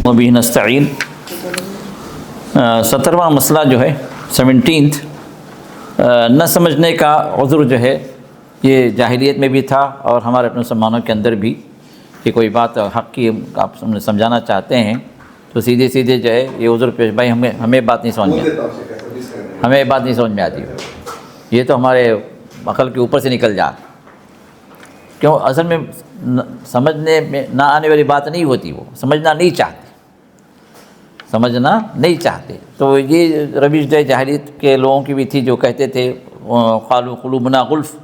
وبہ نستعین 17واں مسئلہ جو ہے 17th نہ سمجھنے کا عذر جو ہے یہ جاہلیت میں بھی تھا اور ہمارے اپنے مسلمانوں کے اندر بھی کہ کوئی بات حق کی آپ سمجھانا چاہتے ہیں تو سیدھے سیدھے جو ہے یہ عذر پیش بھائی ہمیں بات نہیں سمجھ میں ہمیں بات نہیں سمجھ میں آتی یہ تو ہمارے عقل کے اوپر سے نکل جا کیوں اصل میں سمجھنے میں نہ آنے والی بات نہیں ہوتی وہ سمجھنا نہیں چاہتے تو یہ روش جاہلیت کے لوگوں کی بھی تھی جو کہتے تھے قالوا قلوبنا غلف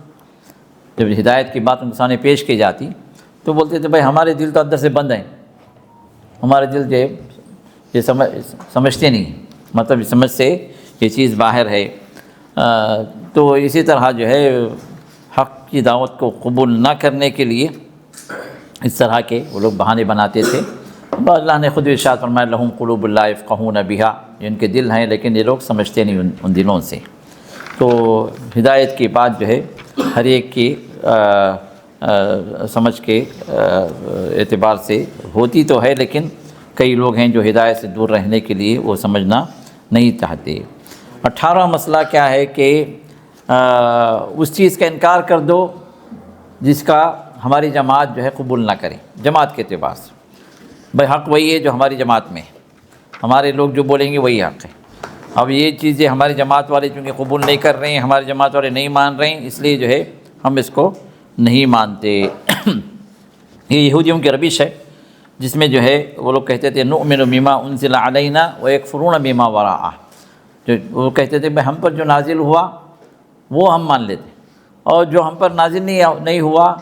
جب ہدایت کی بات ان کے سامنے پیش کی جاتی تو بولتے تھے بھائی ہمارے دل تو اندر سے بند ہیں ہمارے دل جو ہے یہ سمجھتے نہیں مطلب سمجھ سے یہ چیز باہر ہے تو اسی طرح جو ہے حق کی دعوت کو قبول نہ کرنے کے لیے اس طرح کے وہ لوگ بہانے بناتے تھے اللہ نے خود ارشاد فرمایا لہم قلوب لا یفقہون بہا یہ ان کے دل ہیں لیکن یہ لوگ سمجھتے نہیں ان دلوں سے تو ہدایت کی بات جو ہے ہر ایک کی سمجھ کے اعتبار سے ہوتی تو ہے لیکن کئی لوگ ہیں جو ہدایت سے دور رہنے کے لیے وہ سمجھنا نہیں چاہتے 18واں مسئلہ کیا ہے کہ اس چیز کا انکار کر دو جس کا ہماری جماعت جو ہے قبول نہ کرے جماعت کے اعتبار سے بھائی حق وہی ہے جو ہماری جماعت میں ہے ہمارے لوگ جو بولیں گے وہی حق ہے اب یہ چیزیں ہماری جماعت والے چونکہ قبول نہیں کر رہے ہیں ہماری جماعت والے نہیں مان رہے ہیں اس لیے جو ہے ہم اس کو نہیں مانتے یہ یہودیوں کی روش ہے جس میں جو ہے وہ لوگ کہتے تھے نؤمن بما انزل علینا ویکفرون بما وراءہ جو وہ کہتے تھے بھائی ہم پر جو نازل ہوا وہ ہم مان لیتے اور جو ہم پر نازل نہیں ہوا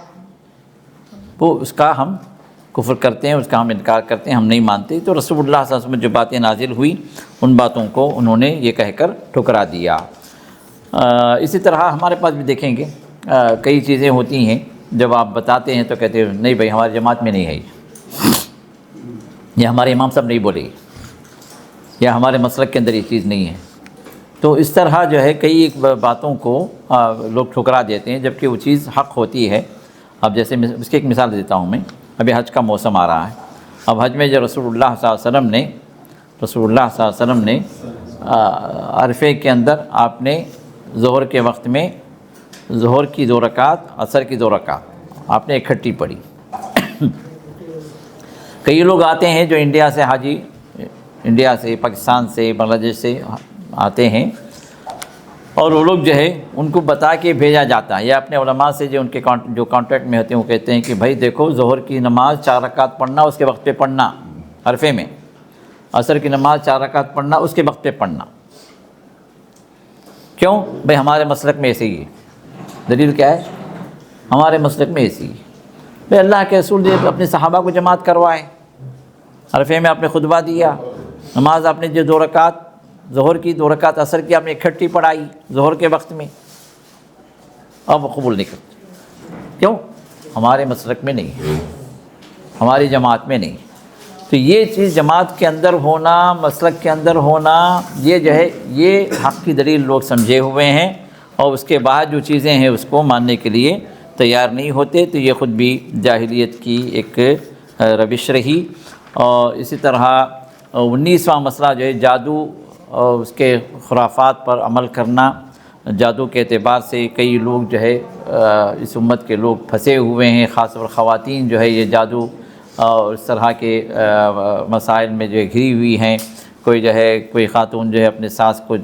وہ اس کا ہم کفر کرتے ہیں اس کا ہم انکار کرتے ہیں ہم نہیں مانتے تو رسول اللہ صلی اللہ علیہ وسلم جو باتیں نازل ہوئی ان باتوں کو انہوں نے یہ کہہ کر ٹھکرا دیا اسی طرح ہمارے پاس بھی دیکھیں گے کئی چیزیں ہوتی ہیں جب آپ بتاتے ہیں تو کہتے ہیں نہیں بھائی ہماری جماعت میں نہیں ہے یہ ہمارے امام صاحب نہیں بولے یا ہمارے مسلک کے اندر یہ چیز نہیں ہے تو اس طرح جو ہے کئی باتوں کو لوگ ٹھکرا دیتے ہیں جبکہ وہ چیز حق ہوتی ہے اب جیسے اس کی ایک مثال دیتا ہوں میں ابھی حج کا موسم آ رہا ہے اب حج میں جو رسول اللہ صلی اللہ علیہ وسلم نے عرفے کے اندر آپ نے ظہر کے وقت میں ظہر کی 2 رکعت عصر کی 2 رکعت آپ نے اکٹھی پڑھی کئی لوگ آتے ہیں جو انڈیا سے حاجی انڈیا سے پاکستان سے بنگلہ دیش سے آتے ہیں اور وہ لوگ جو ہے ان کو بتا کے بھیجا جاتا ہے یا اپنے علماء سے جو ان کے جو کانٹیکٹ میں ہوتے ہیں وہ کہتے ہیں کہ بھائی دیکھو ظہر کی نماز 4 رکعت پڑھنا اس کے وقت پہ پڑھنا عرفے میں عصر کی نماز 4 رکعت پڑھنا اس کے وقت پہ پڑھنا کیوں بھائی ہمارے مسلک میں ایسے ہی ہے دلیل کیا ہے ہمارے مسلک میں ایسی ہے بھائی اللہ کے رسول نے اپنے صحابہ کو جماعت کروائے عرفے میں آپ نے خطبہ دیا نماز آپ نے جو 2 رکعت ظہر کی 2 رکعت عصر کی آپ نے اکٹھی پڑھائی ظہر کے وقت میں اب قبول نہیں کرتے کیوں ہمارے مسلک میں نہیں ہے ہماری جماعت میں نہیں تو یہ چیز جماعت کے اندر ہونا مسلک کے اندر ہونا یہ جو ہے یہ حق کی دلیل لوگ سمجھے ہوئے ہیں اور اس کے بعد جو چیزیں ہیں اس کو ماننے کے لیے تیار نہیں ہوتے تو یہ خود بھی جاہلیت کی ایک روش رہی اور اسی طرح 19واں مسئلہ جو ہے جادو اور اس کے خرافات پر عمل کرنا جادو کے اعتبار سے کئی لوگ جو ہے اس امت کے لوگ پھنسے ہوئے ہیں خاص طور خواتین جو ہے یہ جادو اور اس طرح کے مسائل میں جو ہے گھری ہوئی ہیں کوئی خاتون جو ہے اپنے ساس کو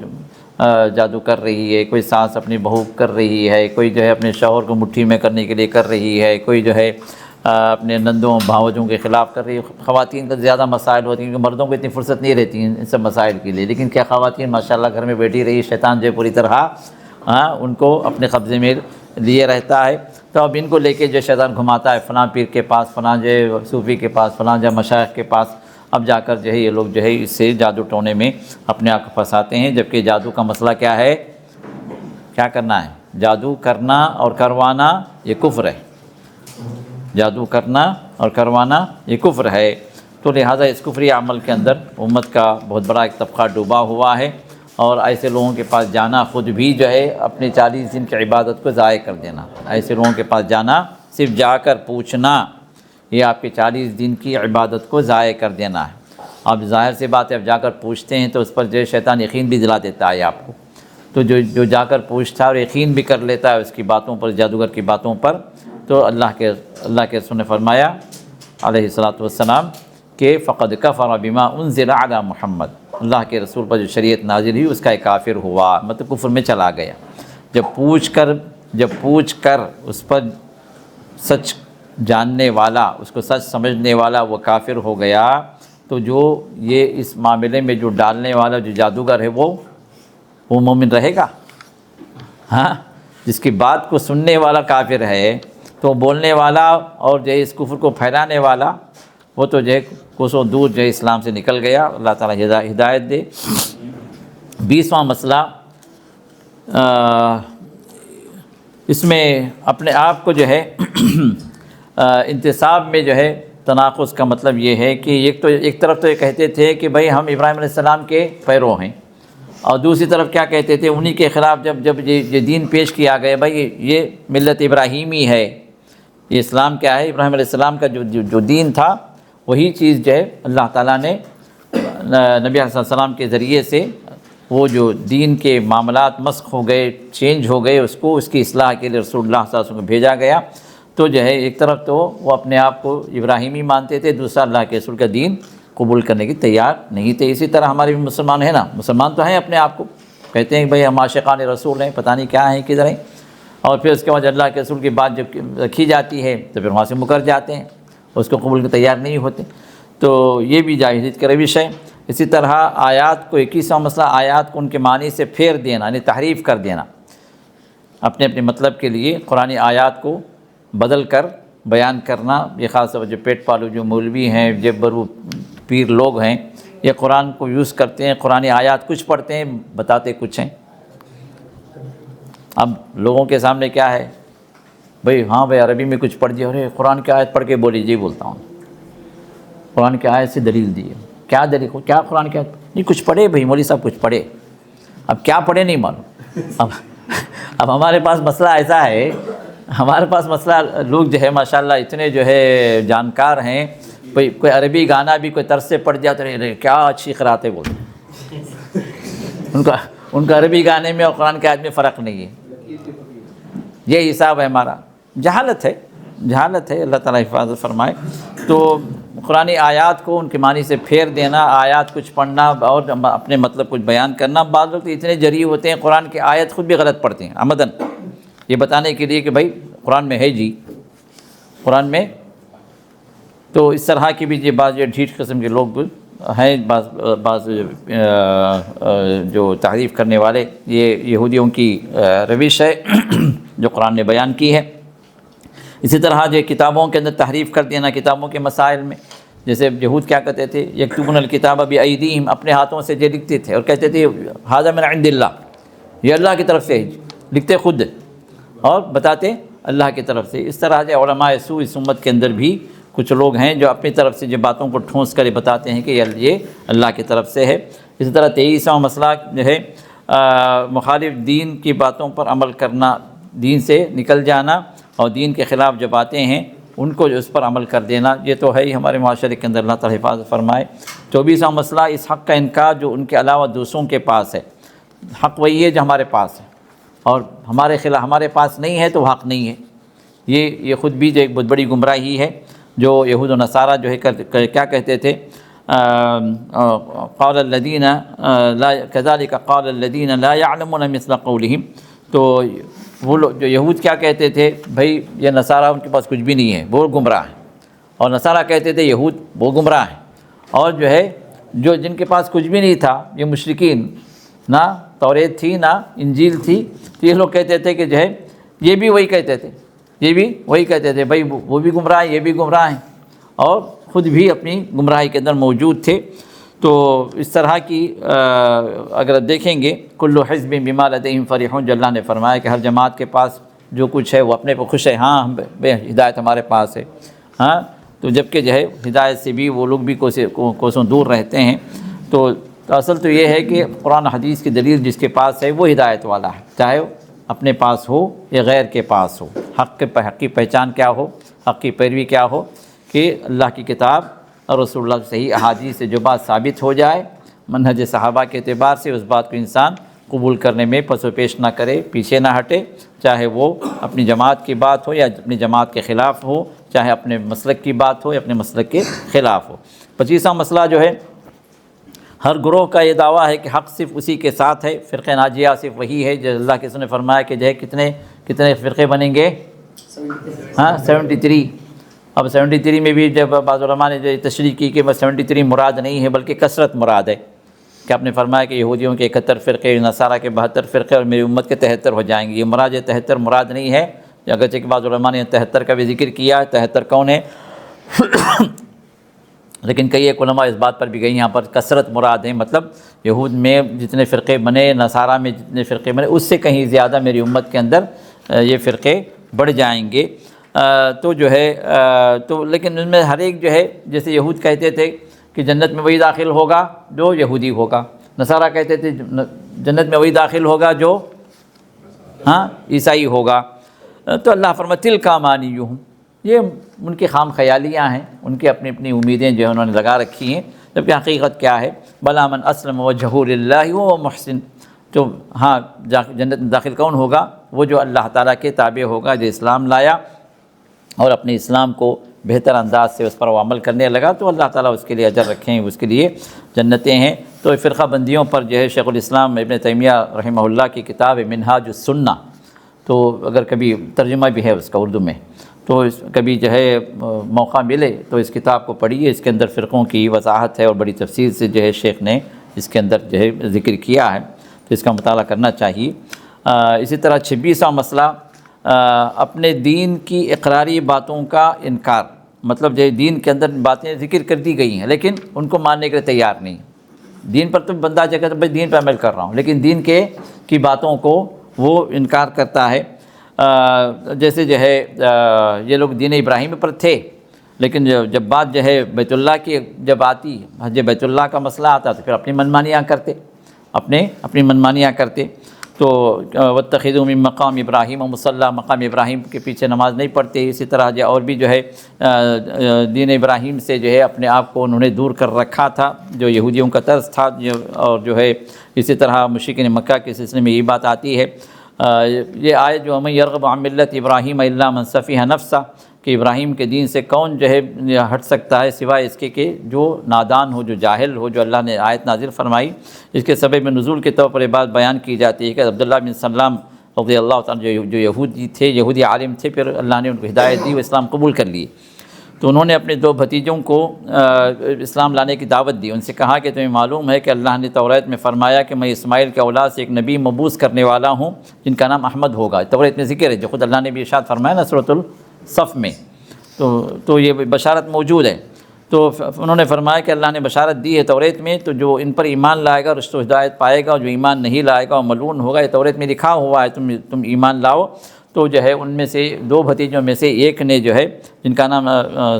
جادو کر رہی ہے کوئی ساس اپنی بہو کر رہی ہے کوئی جو ہے اپنے شوہر کو مٹھی میں کرنے کے لیے کر رہی ہے کوئی جو ہے اپنے نندوں بھاوجوں کے خلاف کر رہی ہے خواتین کا زیادہ مسائل ہوتی ہیں کیونکہ مردوں کو اتنی فرصت نہیں رہتی ان سب مسائل کے لیے لیکن کیا خواتین ماشاءاللہ گھر میں بیٹھی رہی شیطان جو ہے پوری طرح ان کو اپنے قبضے میں لیے رہتا ہے تو اب ان کو لے کے جو شیطان گھماتا ہے فلاں پیر کے پاس فلاں جو ہے صوفی کے پاس فلاں جو مشائخ کے پاس اب جا کر جو ہے یہ لوگ جو ہے اس سے جادو ٹونے میں اپنے آپ کو پھنساتے ہیں جبکہ جادو کا مسئلہ کیا ہے کیا کرنا ہے جادو کرنا اور کروانا یہ کفر ہے جادو کرنا اور کروانا یہ کفر ہے تو لہٰذا اس کفری عمل کے اندر امت کا بہت بڑا ایک طبقہ ڈوبا ہوا ہے اور ایسے لوگوں کے پاس جانا خود بھی جو ہے اپنے 40 دن کی عبادت کو ضائع کر دینا ایسے لوگوں کے پاس جانا صرف جا کر پوچھنا یہ آپ کے 40 دن کی عبادت کو ضائع کر دینا ہے اب ظاہر سی بات ہے، اب جا کر پوچھتے ہیں تو اس پر جو ہے شیطان یقین بھی دلا دیتا ہے آپ کو، تو جو جا کر پوچھتا ہے اور یقین بھی کر لیتا ہے اس کی باتوں پر، جادوگر کی باتوں پر، تو اللہ کے رسول نے فرمایا علیہ الصلاۃ والسلام کہ فقد کفر بما انزل علی محمد، اللہ کے رسول پر جو شریعت نازل ہوئی اس کا ایک کافر ہوا، مطلب کفر میں چلا گیا۔ جب پوچھ کر اس پر سچ جاننے والا، اس کو سچ سمجھنے والا وہ کافر ہو گیا، تو جو یہ اس معاملے میں جو ڈالنے والا جو جادوگر ہے وہ مومن رہے گا؟ ہاں، جس کی بات کو سننے والا کافر ہے تو بولنے والا اور جو ہے اس کفر کو پھیلانے والا وہ تو جو ہے کوسوں دور جو ہے اسلام سے نکل گیا۔ اللہ تعالیٰ ہدایت دے۔ 20واں مسئلہ، اس میں اپنے آپ کو جو ہے انتصاب میں جو ہے تناقض کا مطلب یہ ہے کہ ایک طرف تو یہ کہتے تھے کہ بھئی ہم ابراہیم علیہ السلام کے پیرو ہیں، اور دوسری طرف کیا کہتے تھے، انہی کے خلاف جب یہ دین پیش کیا گیا، بھئی یہ ملت ابراہیمی ہے، یہ اسلام کیا ہے، ابراہیم علیہ السلام کا جو دین تھا وہی چیز جو ہے اللہ تعالیٰ نے نبی علیہ السلام کے ذریعے سے وہ جو دین کے معاملات مسخ ہو گئے، چینج ہو گئے، اس کی اصلاح کے لیے رسول اللہ صلی اللہ علیہ وسلم کو بھیجا گیا۔ تو جو ہے ایک طرف تو وہ اپنے آپ کو ابراہیمی مانتے تھے، دوسرا اللہ کے رسول کا دین قبول کرنے کی تیار نہیں تھے۔ اسی طرح ہمارے بھی مسلمان ہیں نا، مسلمان تو ہیں، اپنے آپ کو کہتے ہیں کہ بھئی ہم عاشقان رسول ہیں، پتہ نہیں کیا ہیں، کدھر ہیں، اور پھر اس کے بعد اللہ کے رسول کی بات جب رکھی جاتی ہے تو پھر وہاں سے مکر جاتے ہیں، اس کو قبول کے تیار نہیں ہوتے۔ تو یہ بھی جاہلیت کا روش ہے۔ اسی طرح آیات کو، 21واں مسئلہ، آیات کو ان کے معنی سے پھیر دینا، یعنی تحریف کر دینا، اپنے مطلب کے لیے قرآن آیات کو بدل کر بیان کرنا۔ یہ خاص طور پر جو پیٹ پالو جو مولوی ہیں، جبرو پیر لوگ ہیں، یہ قرآن کو یوز کرتے ہیں، قرآن آیات کچھ پڑھتے ہیں، بتاتے کچھ ہیں۔ اب لوگوں کے سامنے کیا ہے، بھئی ہاں بھئی عربی میں کچھ پڑھ دیا، ارے قرآن کی آیت پڑھ کے بولی، جی بولتا ہوں قرآن کی آیت سے دلیل دی ہے، کیا دلیل، کیا قرآن کی آیت، نہیں کچھ پڑھے بھئی مولوی صاحب کچھ پڑھے، اب کیا پڑھے نہیں معلوم۔ اب ہمارے پاس مسئلہ ایسا ہے، ہمارے پاس مسئلہ لوگ جو ہے ماشاءاللہ اتنے جو ہے جانکار ہیں، کوئی عربی گانا بھی کوئی طرز سے پڑھ جاتا ہے، کیا اچھی قرأت ہے بولتے ہیں، ان کا عربی گانے میں اور قرآن کی آیت میں فرق نہیں ہے۔ یہ حساب ہے ہمارا، جہالت ہے، اللہ تعالیٰ حفاظت فرمائے۔ تو قرآن آیات کو ان کے معنی سے پھیر دینا، آیات کچھ پڑھنا اور اپنے مطلب کچھ بیان کرنا۔ بعض لوگ اتنے جری ہوتے ہیں قرآن کی آیت خود بھی غلط پڑھتے ہیں عمدن، یہ بتانے کے لیے کہ بھائی قرآن میں ہے، جی قرآن میں۔ تو اس طرح کی بھی یہ بعض ڈھیٹ قسم کے لوگ ہیں، بعض جو تحریف کرنے والے، یہ یہودیوں کی روش ہے جو قرآن نے بیان کی ہے۔ اسی طرح جو کتابوں کے اندر تحریف کر دینا، کتابوں کے مسائل میں، جیسے یہود کیا کہتے تھے، یکتبون الکتاب بایدیہم، اپنے ہاتھوں سے جو لکھتے تھے اور کہتے تھے ھذا من عند اللہ، یہ اللہ کی طرف سے، لکھتے خود اور بتاتے اللہ کی طرف سے۔ اس طرح جو علماء سوء اس امت کے اندر بھی کچھ لوگ ہیں جو اپنی طرف سے جو باتوں کو ٹھونس کر بتاتے ہیں کہ یہ اللہ کی طرف سے ہے۔ اسی طرح 23واں مسئلہ جو ہے مخالف دین کی باتوں پر عمل کرنا، دین سے نکل جانا اور دین کے خلاف جو باتیں ہیں ان کو جو اس پر عمل کر دینا، یہ تو ہے ہی ہمارے معاشرے کے اندر، اللہ تعالیٰ حفاظت فرمائے۔ 24واں مسئلہ، اس حق کا انکار جو ان کے علاوہ دوسروں کے پاس ہے۔ حق وہی ہے جو ہمارے پاس ہے، اور ہمارے خلاف ہمارے پاس نہیں ہے تو حق نہیں ہے۔ یہ خود بھی جو ایک بہت بڑی گمراہی ہے جو یہود و نصارہ جو ہے کیا کہتے تھے، قال الذین لا كذلك قال الذین لا يعلمون مثل قولهم۔ تو وہ لوگ جو یہود کیا کہتے تھے، بھائی یہ نصارہ ان کے پاس کچھ بھی نہیں ہے، وہ گمراہ ہیں، اور نصارہ کہتے تھے یہود وہ گمراہ ہیں، اور جو ہے جن کے پاس کچھ بھی نہیں تھا، یہ مشرکین، نہ توریت تھی نہ انجیل تھی، تو یہ لوگ کہتے تھے کہ جو ہے یہ بھی وہی کہتے تھے، بھائی وہ بھی گمراہ ہیں، یہ بھی گمراہ ہیں، اور خود بھی اپنی گمراہی کے اندر موجود تھے۔ تو اس طرح کی اگر دیکھیں گے، کل حزب بما لدیہم فرحون، جو اللہ نے فرمایا کہ ہر جماعت کے پاس جو کچھ ہے وہ اپنے پہ خوش ہے، ہاں ہدایت ہمارے پاس ہے، ہاں، تو جبکہ جو ہے ہدایت سے بھی وہ لوگ بھی کوسوں دور رہتے ہیں۔ تو اصل تو یہ ہے کہ قرآن حدیث کی دلیل جس کے پاس ہے وہ ہدایت والا ہے، چاہے اپنے پاس ہو یا غیر کے پاس ہو۔ حق کی پہچان کیا ہو، حق کی پیروی کیا ہو، کہ اللہ کی کتاب اور رسول اللہ صحیح احادیث سے جو بات ثابت ہو جائے منہج صحابہ کے اعتبار سے، اس بات کو انسان قبول کرنے میں پس و پیش نہ کرے، پیچھے نہ ہٹے، چاہے وہ اپنی جماعت کی بات ہو یا اپنی جماعت کے خلاف ہو، چاہے اپنے مسلک کی بات ہو یا اپنے مسلک کے خلاف ہو۔ 25واں مسئلہ جو ہے، ہر گروہ کا یہ دعویٰ ہے کہ حق صرف اسی کے ساتھ ہے، فرقہ ناجیہ صرف وہی ہے جو اللہ کے رسول نے فرمایا کہ جو ہے کتنے فرقے بنیں گے؟ 73۔ اب 73 میں بھی جب بعض علماء نے جو تشریح کی کہ بس 73 مراد نہیں ہے بلکہ کثرت مراد ہے، کہ آپ نے فرمایا کہ یہودیوں کے 71 فرقے، نصارہ کے 72 فرقے اور میری امت کے 73 ہو جائیں گے۔ یہ مراد 73 مراد نہیں ہے، اگرچہ کہ بعض علماء نے 73 کا بھی ذکر کیا، 73 کون ہے؟ لیکن کئی ایک علماء اس بات پر بھی گئی، یہاں پر کثرت مراد ہے، مطلب یہود میں جتنے فرقے بنے، نصارہ میں جتنے فرقے بنے، اس سے کہیں زیادہ میری امت کے اندر یہ فرقے بڑھ جائیں گے۔ تو جو ہے تو لیکن ان میں ہر ایک جو ہے، جیسے یہود کہتے تھے کہ جنت میں وہی داخل ہوگا جو یہودی ہوگا، نصارہ کہتے تھے جنت میں وہی داخل ہوگا جو عیسائی ہوگا۔ تو اللہ فرماتا تلک امانیہم، یہ ان کی خام خیالیاں ہیں، ان کی اپنی اپنی امیدیں جو انہوں نے لگا رکھی ہیں، جبکہ حقیقت کیا ہے؟ بلا من اسلم وجہہ للہ وہو محسن، تو جنت میں داخل کون ہوگا؟ وہ جو اللہ تعالیٰ کے تابع ہوگا، جو اسلام لایا اور اپنے اسلام کو بہتر انداز سے اس پر وہ عمل کرنے لگا، تو اللہ تعالیٰ اس کے لیے اجر رکھیں، اس کے لیے جنتیں ہیں۔ تو فرقہ بندیوں پر جو ہے شیخ الاسلام ابن تیمیہ رحمہ اللہ کی کتاب منہاج السنہ، تو اگر کبھی ترجمہ بھی ہے اس کا اردو میں، تو کبھی جو ہے موقع ملے تو اس کتاب کو پڑھیے، اس کے اندر فرقوں کی وضاحت ہے اور بڑی تفصیل سے جو ہے شیخ نے اس کے اندر جو ہے ذکر کیا ہے، تو اس کا مطالعہ کرنا چاہیے۔ اسی طرح 26واں مسئلہ، اپنے دین کی اقراری باتوں کا انکار، مطلب جو دین کے اندر باتیں ذکر کر دی گئی ہیں لیکن ان کو ماننے کے لیے تیار نہیں۔ دین پر تو بندہ جو کہتا ہے بھائی دین پر عمل کر رہا ہوں، لیکن دین کی باتوں کو وہ انکار کرتا ہے۔ جیسے جو ہے یہ لوگ دین ابراہیم پر تھے، لیکن جب بات جو ہے بیت اللہ کی جب آتی، حج بیت اللہ کا مسئلہ آتا تو پھر اپنی منمانیاں کرتے۔ تو واتخذوا من مقام ابراہیم مصلی، مقام ابراہیم کے پیچھے نماز نہیں پڑھتے۔ اسی طرح جو اور بھی جو ہے دین ابراہیم سے جو ہے اپنے آپ کو انہوں نے دور کر رکھا تھا، جو یہودیوں کا طرز تھا، اور جو ہے اسی طرح مشرکین مکہ کے سلسلے میں یہ بات آتی ہے۔ یہ آیت جو وَمَن يَرْغَبُ عَن مِّلَّةِ إِبْرَاهِيمَ إِلَّا مَن سَفِهَ نَفْسَهُ، کہ ابراہیم کے دین سے کون جو ہے ہٹ سکتا ہے سوائے اس کے کہ جو نادان ہو، جو جاہل ہو، جو اللہ نے آیت نازل فرمائی۔ اس کے سبب نزول کے طور پر یہ بات بیان کی جاتی ہے کہ عبداللہ بن سلام رضی اللہ تعالیٰ جو یہودی تھے، یہودی عالم تھے، پھر اللہ نے ان کو ہدایت دی، وہ اسلام قبول کر لیے۔ تو انہوں نے اپنے 2 بھتیجوں کو اسلام لانے کی دعوت دی، ان سے کہا کہ تمہیں معلوم ہے کہ اللہ نے توریت میں فرمایا کہ میں اسماعیل کے اولاد سے ایک نبی مبعوث کرنے والا ہوں جن کا نام احمد ہوگا۔ توریت میں ذکر ہے، جو خود اللہ نے بھی ارشاد فرمایا نا سورۃ الصف میں، تو یہ بشارت موجود ہے۔ تو انہوں نے فرمایا کہ اللہ نے بشارت دی ہے توریت میں، تو جو ان پر ایمان لائے گا رشت و ہدایت پائے گا، اور جو ایمان نہیں لائے گا وہ ملعون ہوگا۔ یہ توریت میں لکھا ہوا ہے، تم ایمان لاؤ۔ تو جو ہے ان میں سے 2 بھتیجوں میں سے ایک نے جو ہے جن کا نام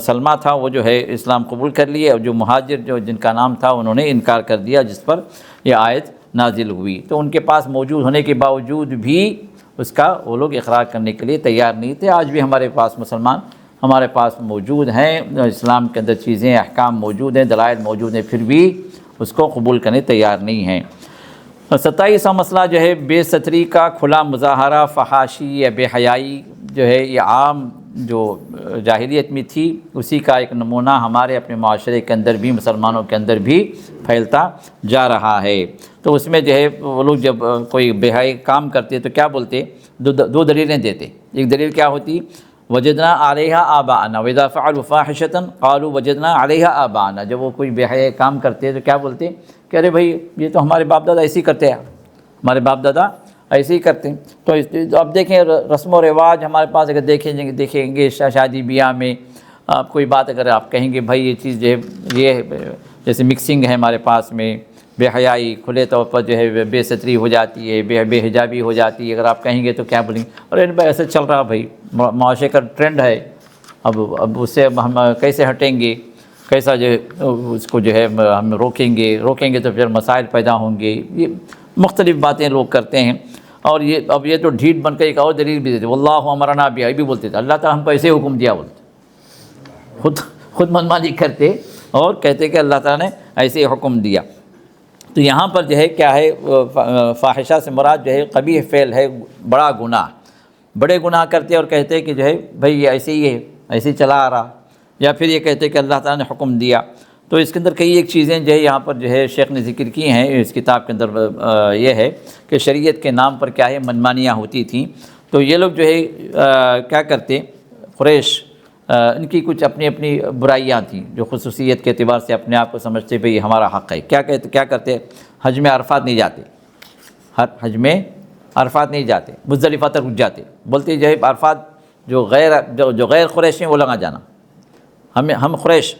سلمہ تھا، وہ جو ہے اسلام قبول کر لیے، اور جو مہاجر جن کا نام تھا انہوں نے انکار کر دیا، جس پر یہ آیت نازل ہوئی۔ تو ان کے پاس موجود ہونے کے باوجود بھی اس کا وہ لوگ اقرار کرنے کے لیے تیار نہیں تھے۔ آج بھی ہمارے پاس مسلمان ہمارے پاس موجود ہیں، اسلام کے اندر چیزیں احکام موجود ہیں، دلائل موجود ہیں، پھر بھی اس کو قبول کرنے تیار نہیں ہیں۔ 27واں مسئلہ جو ہے بے ستری کا کھلا مظاہرہ، فحاشی یا بے حیائی جو ہے یہ عام جو جاہلیت میں تھی اسی کا ایک نمونہ ہمارے اپنے معاشرے کے اندر بھی، مسلمانوں کے اندر بھی پھیلتا جا رہا ہے۔ تو اس میں جو ہے وہ لوگ جب کوئی بے حیائی کام کرتے تو کیا بولتے؟ 2 دلیلیں دیتے۔ ایک دلیل کیا ہوتی؟ وجدنا علیہا آباءنا واذا فعلوا فاحشۃ قالوا وجدنا علیہا آباءنا، جب وہ کوئی بے حیائی کام کرتے تو کیا بولتے کہ ارے بھائی یہ تو ہمارے باپ دادا ایسے ہی کرتے ہیں، ہمارے باپ دادا ایسے ہی کرتے ہیں۔ تو اب دیکھیں رسم و رواج ہمارے پاس اگر دیکھیں گے شادی بیاہ میں آپ کوئی بات اگر آپ کہیں گے بھائی یہ چیز جو ہے یہ جیسے مکسنگ ہے ہمارے پاس میں، بے حیائی کھلے طور پر جو ہے بے ستری ہو جاتی ہے، بے حجابی ہو جاتی ہے، اگر آپ کہیں گے تو کیا بولیں گے؟ ارے بھائی ایسے چل رہا بھائی، معاشرے کا ٹرینڈ ہے، اب اس سے ہم کیسے ہٹیں گے، کیسا جو اس کو جو ہے ہم روکیں گے تو پھر مسائل پیدا ہوں گے۔ یہ مختلف باتیں لوگ کرتے ہیں، اور اب یہ تو ڈھیٹ بن کر ایک اور دلیل بھی دیتے، واللہ امرنا بہا بھی بولتے تھے، اللہ تعالیٰ ہم کو ایسے حکم دیا بولتے، خود منمانی کرتے اور کہتے کہ اللہ تعالیٰ نے ایسے حکم دیا۔ تو یہاں پر جو ہے کیا ہے، فاحشہ سے مراد جو ہے قبیح فعل ہے، بڑا گناہ، بڑے گناہ کرتے اور کہتے کہ جو ہے بھئی یہ ایسے ہی ہے، ایسے ہی چلا آ رہا، یا پھر یہ کہتے کہ اللہ تعالیٰ نے حکم دیا۔ تو اس کے اندر کئی ایک چیزیں جو ہے یہاں پر جو ہے شیخ نے ذکر کی ہیں اس کتاب کے اندر، یہ ہے کہ شریعت کے نام پر کیا ہے منمانیاں ہوتی تھیں۔ تو یہ لوگ جو ہے کیا کرتے، قریش، ان کی کچھ اپنی اپنی برائیاں تھیں جو خصوصیت کے اعتبار سے اپنے آپ کو سمجھتے بھئی ہمارا حق ہے۔ کیا کرتے، حج میں عرفات نہیں جاتے، حج میں عرفات نہیں جاتے، مزدلفہ تک رک جاتے، بولتے جو ہے عرفات جو غیر قریش ہیں وہ لگا جانا، ہم قریش،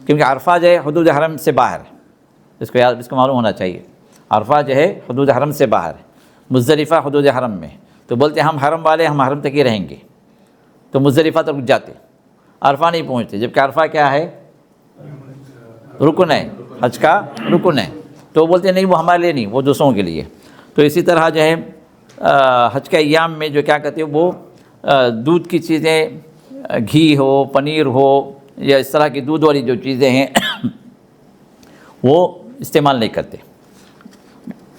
کیونکہ عرفہ جو ہے حدود حرم سے باہر ہے، اس کو معلوم ہونا چاہیے، عرفہ جو ہے حدود حرم سے باہر ہے، مزدلفہ حدود حرم میں، تو بولتے ہم حرم والے، ہم حرم تک ہی رہیں گے، تو مزدلفہ تک رک جاتے، عرفہ نہیں پہنچتے، جبکہ عرفہ کیا ہے، رکن ہے، حج کا رکن ہے، تو بولتے نہیں وہ ہمارے لیے نہیں، وہ دوسروں کے لیے۔ تو اسی طرح جو ہے حج کے ایام میں جو کیا کہتے ہیں، وہ دودھ کی چیزیں، گھی ہو، پنیر ہو، یا اس طرح کی دودھ والی جو چیزیں ہیں وہ استعمال نہیں کرتے،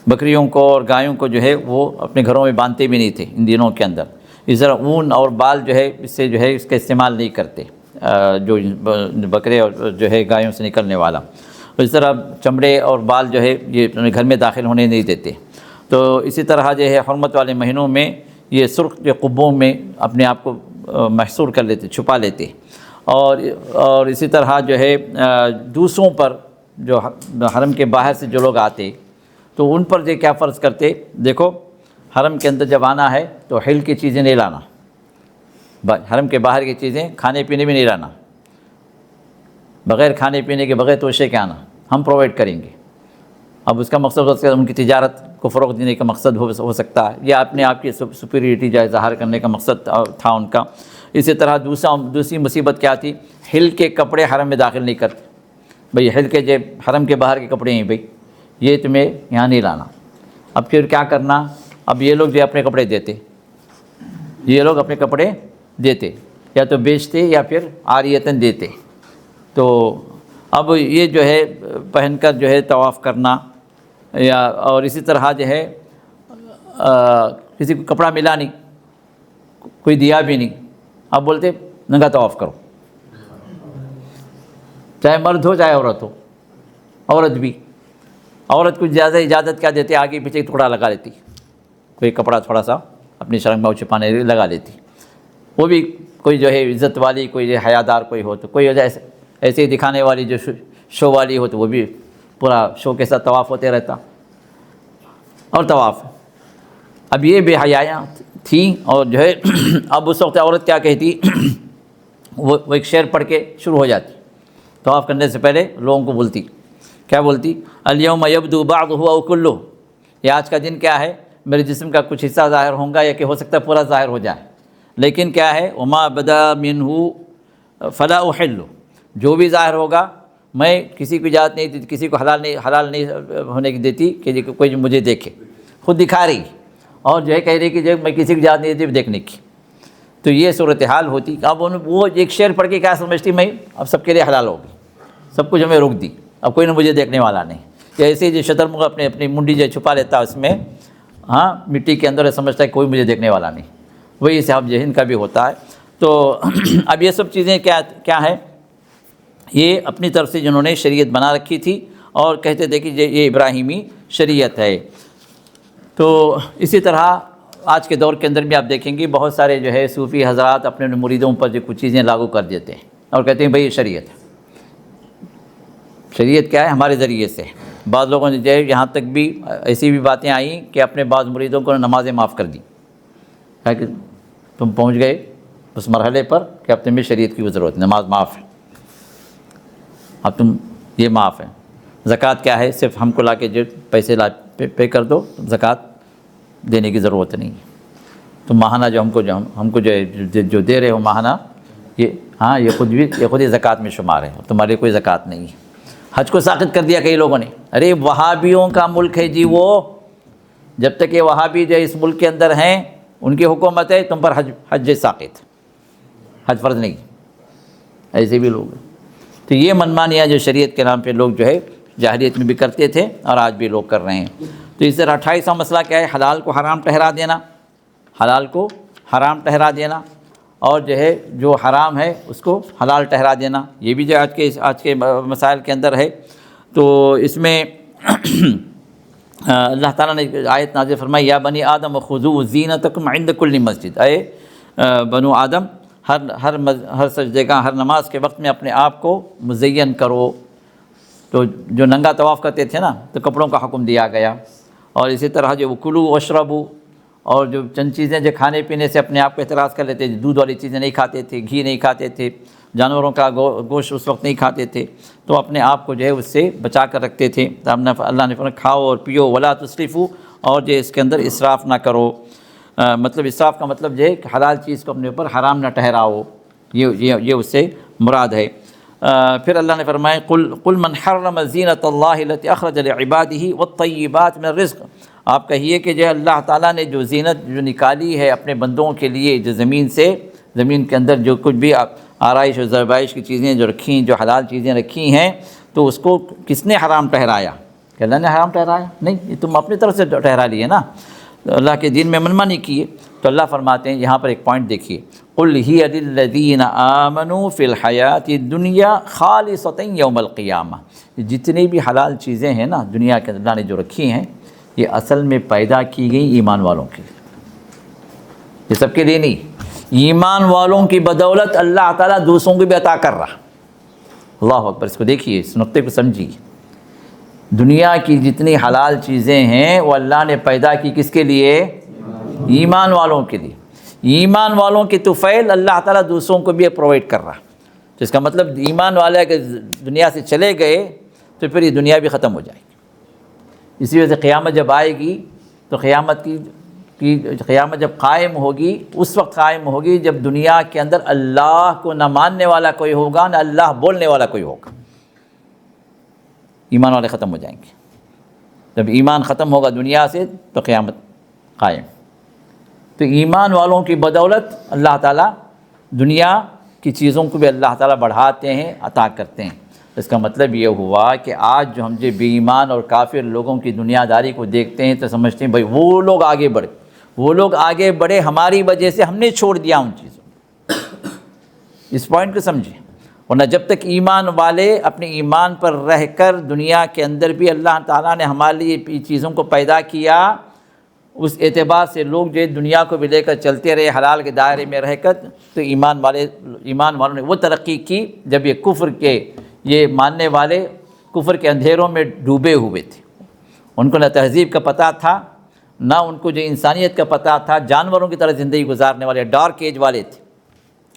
بکریوں کو اور گایوں کو جو ہے وہ اپنے گھروں میں باندھتے بھی نہیں تھے ان دنوں کے اندر۔ اس طرح اون اور بال جو ہے اس سے جو ہے اس کا استعمال نہیں کرتے، جو بکرے اور جو ہے گایوں سے نکلنے والا، اس طرح چمڑے اور بال جو ہے یہ گھر میں داخل ہونے نہیں دیتے۔ تو اسی طرح جو ہے حرمت والے مہینوں میں یہ سرخ جو قبوں میں اپنے آپ کو محصور کر لیتے، چھپا لیتے، اور اسی طرح جو ہے دوسروں پر جو حرم کے باہر سے جو لوگ آتے تو ان پر جو کیا فرض کرتے، دیکھو حرم کے اندر جب آنا ہے تو حل کی چیزیں نہیں لانا، حرم کے باہر کی چیزیں کھانے پینے بھی نہیں لانا، بغیر کھانے پینے کے، بغیر توشے کے آنا، ہم پرووائڈ کریں گے۔ اب اس کا مقصد ان کی تجارت کو فروغ دینے کا مقصد ہو سکتا ہے، یا اپنے آپ کی سپیریٹی جو ظاہر کرنے کا مقصد تھا ان کا۔ اسی طرح دوسری مصیبت کیا تھی، ہل کے کپڑے حرم میں داخل نہیں کرتے، بھئی ہل کے جو حرم کے باہر کے کپڑے ہیں بھئی یہ تمہیں یہاں نہیں لانا۔ اب پھر کیا کرنا، اب یہ لوگ جو اپنے کپڑے دیتے، یہ لوگ اپنے کپڑے دیتے، یا تو بیچتے یا پھر عاریتاً دیتے۔ تو اب یہ جو ہے پہن کر جو ہے طواف کرنا، یا اور اسی طرح جو ہے کسی کو کپڑا ملا نہیں، کوئی دیا بھی نہیں، اب بولتے ننگا طواف کرو، چاہے مرد ہو چاہے عورت ہو، عورت بھی، عورت کو زیادہ اجازت کیا دیتے، آگے پیچھے ٹکڑا لگا لیتی، کوئی کپڑا تھوڑا سا اپنی شرم میں چھپانے کے لیے لگا لیتی، وہ بھی کوئی جو ہے عزت والی، کوئی جو حیادار کوئی ہو تو، کوئی ایسے ہی دکھانے والی جو شو والی ہو تو وہ بھی پورا شو کے ساتھ طواف ہوتے رہتا، اور طواف۔ اب یہ بے حیاں تھیں، اور جو ہے اب اس وقت عورت کیا کہتی، وہ ایک شعر پڑھ کے شروع ہو جاتی، طواف کرنے سے پہلے لوگوں کو بولتی، کیا بولتی، الیوم یبدو بعضہ او کلہ، یہ آج کا دن کیا ہے، میرے جسم کا کچھ حصہ ظاہر ہوگا، یا کہ ہو سکتا ہے پورا ظاہر ہو جائے، لیکن کیا ہے، وما بدا منہ فلا احل، جو بھی ظاہر ہوگا میں کسی کو اجازت نہیں دیتی، کسی کو حلال نہیں ہونے کی دیتی کہ کوئی مجھے دیکھے، خود دکھا رہی، اور جو ہے کہہ رہی کہ جو میں کسی کو اجازت نہیں دیتی دیکھنے کی۔ تو یہ صورتحال ہوتی۔ اب وہ ایک شعر پڑھ کے کیا سمجھتی، میں اب سب کے لیے حلال ہوگی، سب کچھ ہمیں روک دی، اب کوئی نہ مجھے دیکھنے والا نہیں۔ یا ایسے ہی جو شتر مرغ اپنی منڈی جو چھپا لیتا اس میں، ہاں مٹی کے اندر، سمجھتا ہے کوئی مجھے دیکھنے والا نہیں، وہی صاحب ذہن کا بھی ہوتا ہے۔ تو اب یہ سب چیزیں کیا ہے، یہ اپنی طرف سے جنہوں نے شریعت بنا رکھی تھی، اور کہتے تھے کہ یہ ابراہیمی شریعت ہے۔ تو اسی طرح آج کے دور کے اندر بھی آپ دیکھیں گے بہت سارے جو ہے صوفی حضرات اپنے مریدوں پر جو کچھ چیزیں لاگو کر دیتے ہیں، اور کہتے ہیں بھئی یہ شریعت ہے۔ شریعت کیا ہے، ہمارے ذریعے سے۔ بعض لوگوں نے جو ہے یہاں تک بھی ایسی بھی باتیں آئیں کہ اپنے بعض مریدوں کو نمازیں معاف کر دی، ہے کہ تم پہنچ گئے اس مرحلے پر کہ اب تمہیں شریعت کی ضرورت، نماز معاف ہے، اب تم یہ معاف ہے۔ زکوٰۃ کیا ہے، صرف ہم کو لا کے جو پیسے پے کر دو، زکوٰۃ دینے کی ضرورت نہیں ہے، تم ماہانہ جو ہم کو جو دے رہے ہو ماہانہ، یہ ہاں یہ خود ہی زکوٰۃ میں شمار ہے، تمہارے کوئی زکوٰۃ نہیں ہے۔ حج کو ساقط کر دیا کئی لوگوں نے، ارے وہابیوں کا ملک ہے جی، وہ جب تک یہ وہابی جو اس ملک کے اندر ہیں، ان کی حکومت ہے، تم پر حج ساقط، حج فرض نہیں، ایسے بھی لوگ ہیں۔ تو یہ منمانیاں جو شریعت کے نام پہ لوگ جو ہے جاہلیت میں بھی کرتے تھے اور آج بھی لوگ کر رہے ہیں۔ تو اس طرح 28واں مسئلہ کیا ہے؟ حلال کو حرام ٹھہرا دینا، حلال کو حرام ٹھہرا دینا، اور جو ہے جو حرام ہے اس کو حلال ٹھہرا دینا، یہ بھی جو آج کے مسائل کے اندر ہے۔ تو اس میں اللہ تعالیٰ نے آیت نازل فرمائی، یا بنی آدم خذوا زینتکم عند کل مسجد، اے بنو آدم ہر سجدے گاہ، ہر نماز کے وقت میں اپنے آپ کو مزین کرو۔ تو جو ننگا طواف کرتے تھے نا تو کپڑوں کا حکم دیا گیا، اور اسی طرح جو کلوا واشربوا، اور جو چند چیزیں جو کھانے پینے سے اپنے آپ کو احتراز کر لیتے، دودھ والی چیزیں نہیں کھاتے تھے، گھی نہیں کھاتے تھے، جانوروں کا گوشت اس وقت نہیں کھاتے تھے، تو اپنے آپ کو جو ہے اس سے بچا کر رکھتے تھے۔ تو اللہ نے فرمایا کھاؤ اور پیو، ولا تسرفوا، اور جو اس کے اندر اسراف نہ کرو۔ مطلب اسراف کا مطلب جو ہے کہ حلال چیز کو اپنے اوپر حرام نہ ٹھہراؤ، یہ اس سے مراد ہے۔ پھر اللہ نے فرمایا قل من حرم زینت اللہ التی اخرج لعباده والطیبات من الرزق، آپ کہیے کہ جو اللہ تعالیٰ نے جو زینت جو نکالی ہے اپنے بندوں کے لیے، جو زمین کے اندر جو کچھ بھی آرائش و زیبائش کی چیزیں جو رکھی، جو حلال چیزیں رکھی ہیں، تو اس کو کس نے حرام ٹھہرایا؟ کہ اللہ نے حرام ٹھہرایا؟ نہیں، یہ تم اپنی طرف سے ٹھہرا لیے نا، اللہ کے دین میں منمانی کیے۔ تو اللہ فرماتے ہیں یہاں پر ایک پوائنٹ دیکھیے، قل ہی للذین آمنوا فی الحیات الدنیا خالصۃ یوم القیامہ، جتنی بھی حلال چیزیں ہیں نا دنیا کے اللہ نے جو رکھی ہیں، یہ اصل میں پیدا کی گئی ایمان والوں کے لیے، یہ سب کے لیے نہیں، ایمان والوں کی بدولت اللہ تعالیٰ دوسروں کو بھی عطا کر رہا۔ اللہ اکبر، اس کو دیکھیے، اس نقطے کو سمجھیے۔ دنیا کی جتنی حلال چیزیں ہیں وہ اللہ نے پیدا کی کس کے لیے؟ ایمان والوں کے لیے۔ ایمان والوں کی طفیل اللہ تعالیٰ دوسروں کو بھی پرووائڈ کر رہا، تو اس کا مطلب ایمان والے اگر دنیا سے چلے گئے تو پھر یہ دنیا بھی ختم ہو جائے گی۔ اسی وجہ سے قیامت جب آئے گی تو قیامت جب قائم ہوگی، اس وقت قائم ہوگی جب دنیا کے اندر اللہ کو نہ ماننے والا کوئی ہوگا، نہ اللہ بولنے والا کوئی ہوگا، ایمان والے ختم ہو جائیں گے۔ جب ایمان ختم ہوگا دنیا سے تو قیامت قائم۔ تو ایمان والوں کی بدولت اللہ تعالیٰ دنیا کی چیزوں کو بھی اللہ تعالیٰ بڑھاتے ہیں، عطا کرتے ہیں۔ اس کا مطلب یہ ہوا کہ آج جو ہم جو بے ایمان اور کافر لوگوں کی دنیا داری کو دیکھتے ہیں تو سمجھتے ہیں بھائی وہ لوگ آگے بڑھے ہماری وجہ سے، ہم نے چھوڑ دیا ان چیزوں۔ اس پوائنٹ کو سمجھیں، ورنہ جب تک ایمان والے اپنے ایمان پر رہ کر دنیا کے اندر بھی اللہ تعالیٰ نے ہمارے لیے چیزوں کو پیدا کیا، اس اعتبار سے لوگ جو دنیا کو بھی لے کر چلتے رہے حلال کے دائرے میں رہ کر، تو ایمان والوں نے وہ ترقی کی جب یہ ماننے والے کفر کے اندھیروں میں ڈوبے ہوئے تھے۔ ان کو نہ تہذیب کا پتہ تھا، نہ ان کو جو انسانیت کا پتہ تھا، جانوروں کی طرح زندگی گزارنے والے ڈارک ایج والے تھے،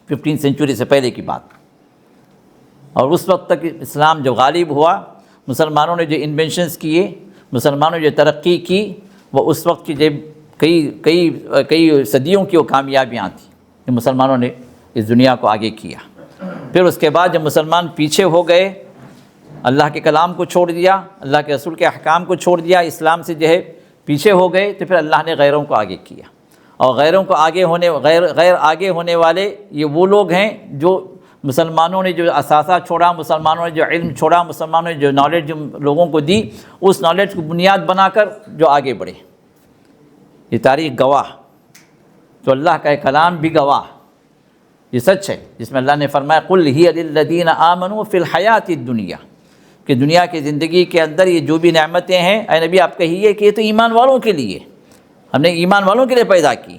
15 سینچری سے پہلے کی بات۔ اور اس وقت تک اسلام جو غالب ہوا، مسلمانوں نے جو انوینشنز کیے، مسلمانوں نے جو ترقی کی، وہ اس وقت کی جب کئی صدیوں کی وہ کامیابیاں تھیں کہ مسلمانوں نے اس دنیا کو آگے کیا۔ پھر اس کے بعد جب مسلمان پیچھے ہو گئے، اللہ کے کلام کو چھوڑ دیا، اللہ کے رسول کے احکام کو چھوڑ دیا، اسلام سے جو ہے پیچھے ہو گئے، تو پھر اللہ نے غیروں کو آگے کیا۔ اور غیر آگے ہونے والے یہ وہ لوگ ہیں جو مسلمانوں نے جو اثاثہ چھوڑا، مسلمانوں نے جو علم چھوڑا، مسلمانوں نے جو نالج لوگوں کو دی، اس نالج کو بنیاد بنا کر جو آگے بڑھے۔ یہ تاریخ گواہ، تو اللہ کا کلام بھی گواہ، یہ سچ ہے، جس میں اللہ نے فرمایا قل ہی للذین آمنوا فی الحیات الدنیا، کہ دنیا کی زندگی کے اندر یہ جو بھی نعمتیں ہیں، اے نبی آپ کہیے کہ یہ تو ایمان والوں کے لیے، ہم نے ایمان والوں کے لیے پیدا کی،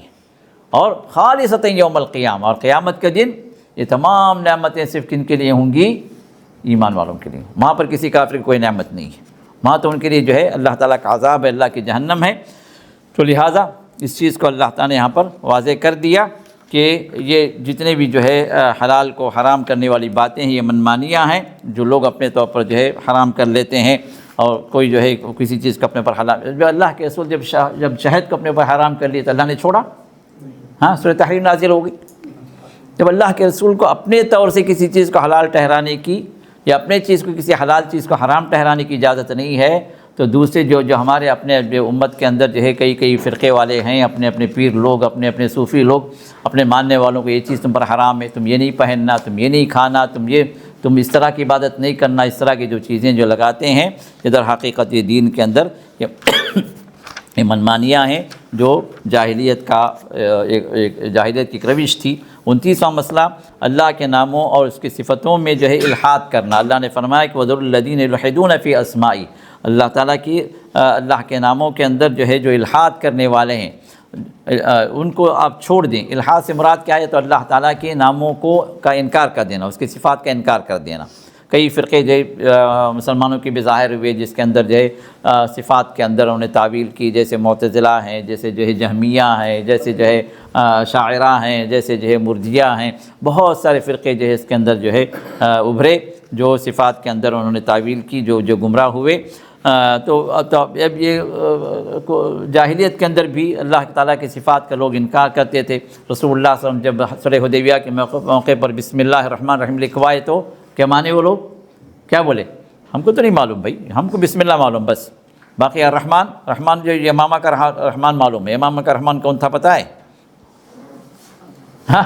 اور خالصۃ یوم القیامہ، اور قیامت کے دن یہ تمام نعمتیں صرف کن کے لیے ہوں گی؟ ایمان والوں کے لیے۔ وہاں پر کسی کافر کی کوئی نعمت نہیں ہے، وہاں تو ان کے لیے جو ہے اللہ تعالیٰ کا عذاب ہے، اللہ کی جہنم ہے۔ تو لہٰذا اس چیز کو اللہ تعالیٰ نے یہاں پر واضح کر دیا کہ یہ جتنے بھی جو ہے حلال کو حرام کرنے والی باتیں ہیں، یہ منمانیاں ہیں جو لوگ اپنے طور پر جو ہے حرام کر لیتے ہیں، اور کوئی جو ہے کسی چیز کو اپنے پر حلال، جو اللہ کے رسول جب شہد کو اپنے پر حرام کر لیے تو اللہ نے چھوڑا؟ ہاں، سورہ تحریم نازل ہو گئی۔ جب اللہ کے رسول کو اپنے طور سے کسی چیز کو حلال ٹھہرانے کی، یا اپنے چیز کو کسی حلال چیز کو حرام ٹھہرانے کی اجازت نہیں ہے، تو دوسرے جو ہمارے اپنے جو امت کے اندر جو ہے کئی فرقے والے ہیں، اپنے پیر لوگ، اپنے صوفی لوگ، اپنے ماننے والوں کو یہ چیز تم پر حرام ہے، تم یہ نہیں پہننا، تم یہ نہیں کھانا، تم یہ تم اس طرح کی عبادت نہیں کرنا، اس طرح کی جو چیزیں جو لگاتے ہیں یہ در حقیقت یہ دین کے اندر یہ منمانیاں ہیں جو جاہلیت کا جاہلیت کی روش تھی۔ 29واں مسئلہ اللہ کے ناموں اور اس کی صفتوں میں جو ہے الحاد کرنا۔ اللہ نے فرمایا کہ وَذَرُوا الَّذِينَ يُلْحِدُونَ فِي أَسْمَائِهِ، اللہ تعالیٰ کی اللہ کے ناموں کے اندر جو ہے جو الحاد کرنے والے ہیں ان کو آپ چھوڑ دیں۔ الحاد سے مراد کیا ہے؟ تو اللہ تعالیٰ کے ناموں کا انکار کر دینا، اس کی صفات کا انکار کر دینا۔ کئی فرقے جو مسلمانوں کی بھی ظاہر ہوئے جس کے اندر جو ہے صفات کے اندر انہوں نے تعویل کی، جیسے معتزلہ ہیں، جیسے جو ہے جہمیہ ہیں، جیسے جو ہے شاعرہ ہیں، جیسے جو ہے مرجیہ ہیں، بہت سارے فرقے جو ہے اس کے اندر جو ہے ابھرے جو صفات کے اندر انہوں نے تعویل کی، جو گمراہ ہوئے۔ تو اب یہ جاہلیت کے اندر بھی اللہ تعالیٰ کی صفات کا لوگ انکار کرتے تھے۔ رسول اللہ صلی اللہ علیہ وسلم جب صلح حدیبیہ کے موقع پر بسم اللہ الرحمن الرحیم لکھوائے تو کیا مانے وہ لوگ؟ کیا بولے؟ ہم کو تو نہیں معلوم بھائی، ہم کو بسم اللہ معلوم بس، باقی رحمان جو یمامہ کا رحمان معلوم ہے۔ یمامہ کا رحمان کون تھا پتہ ہے؟ ہاں،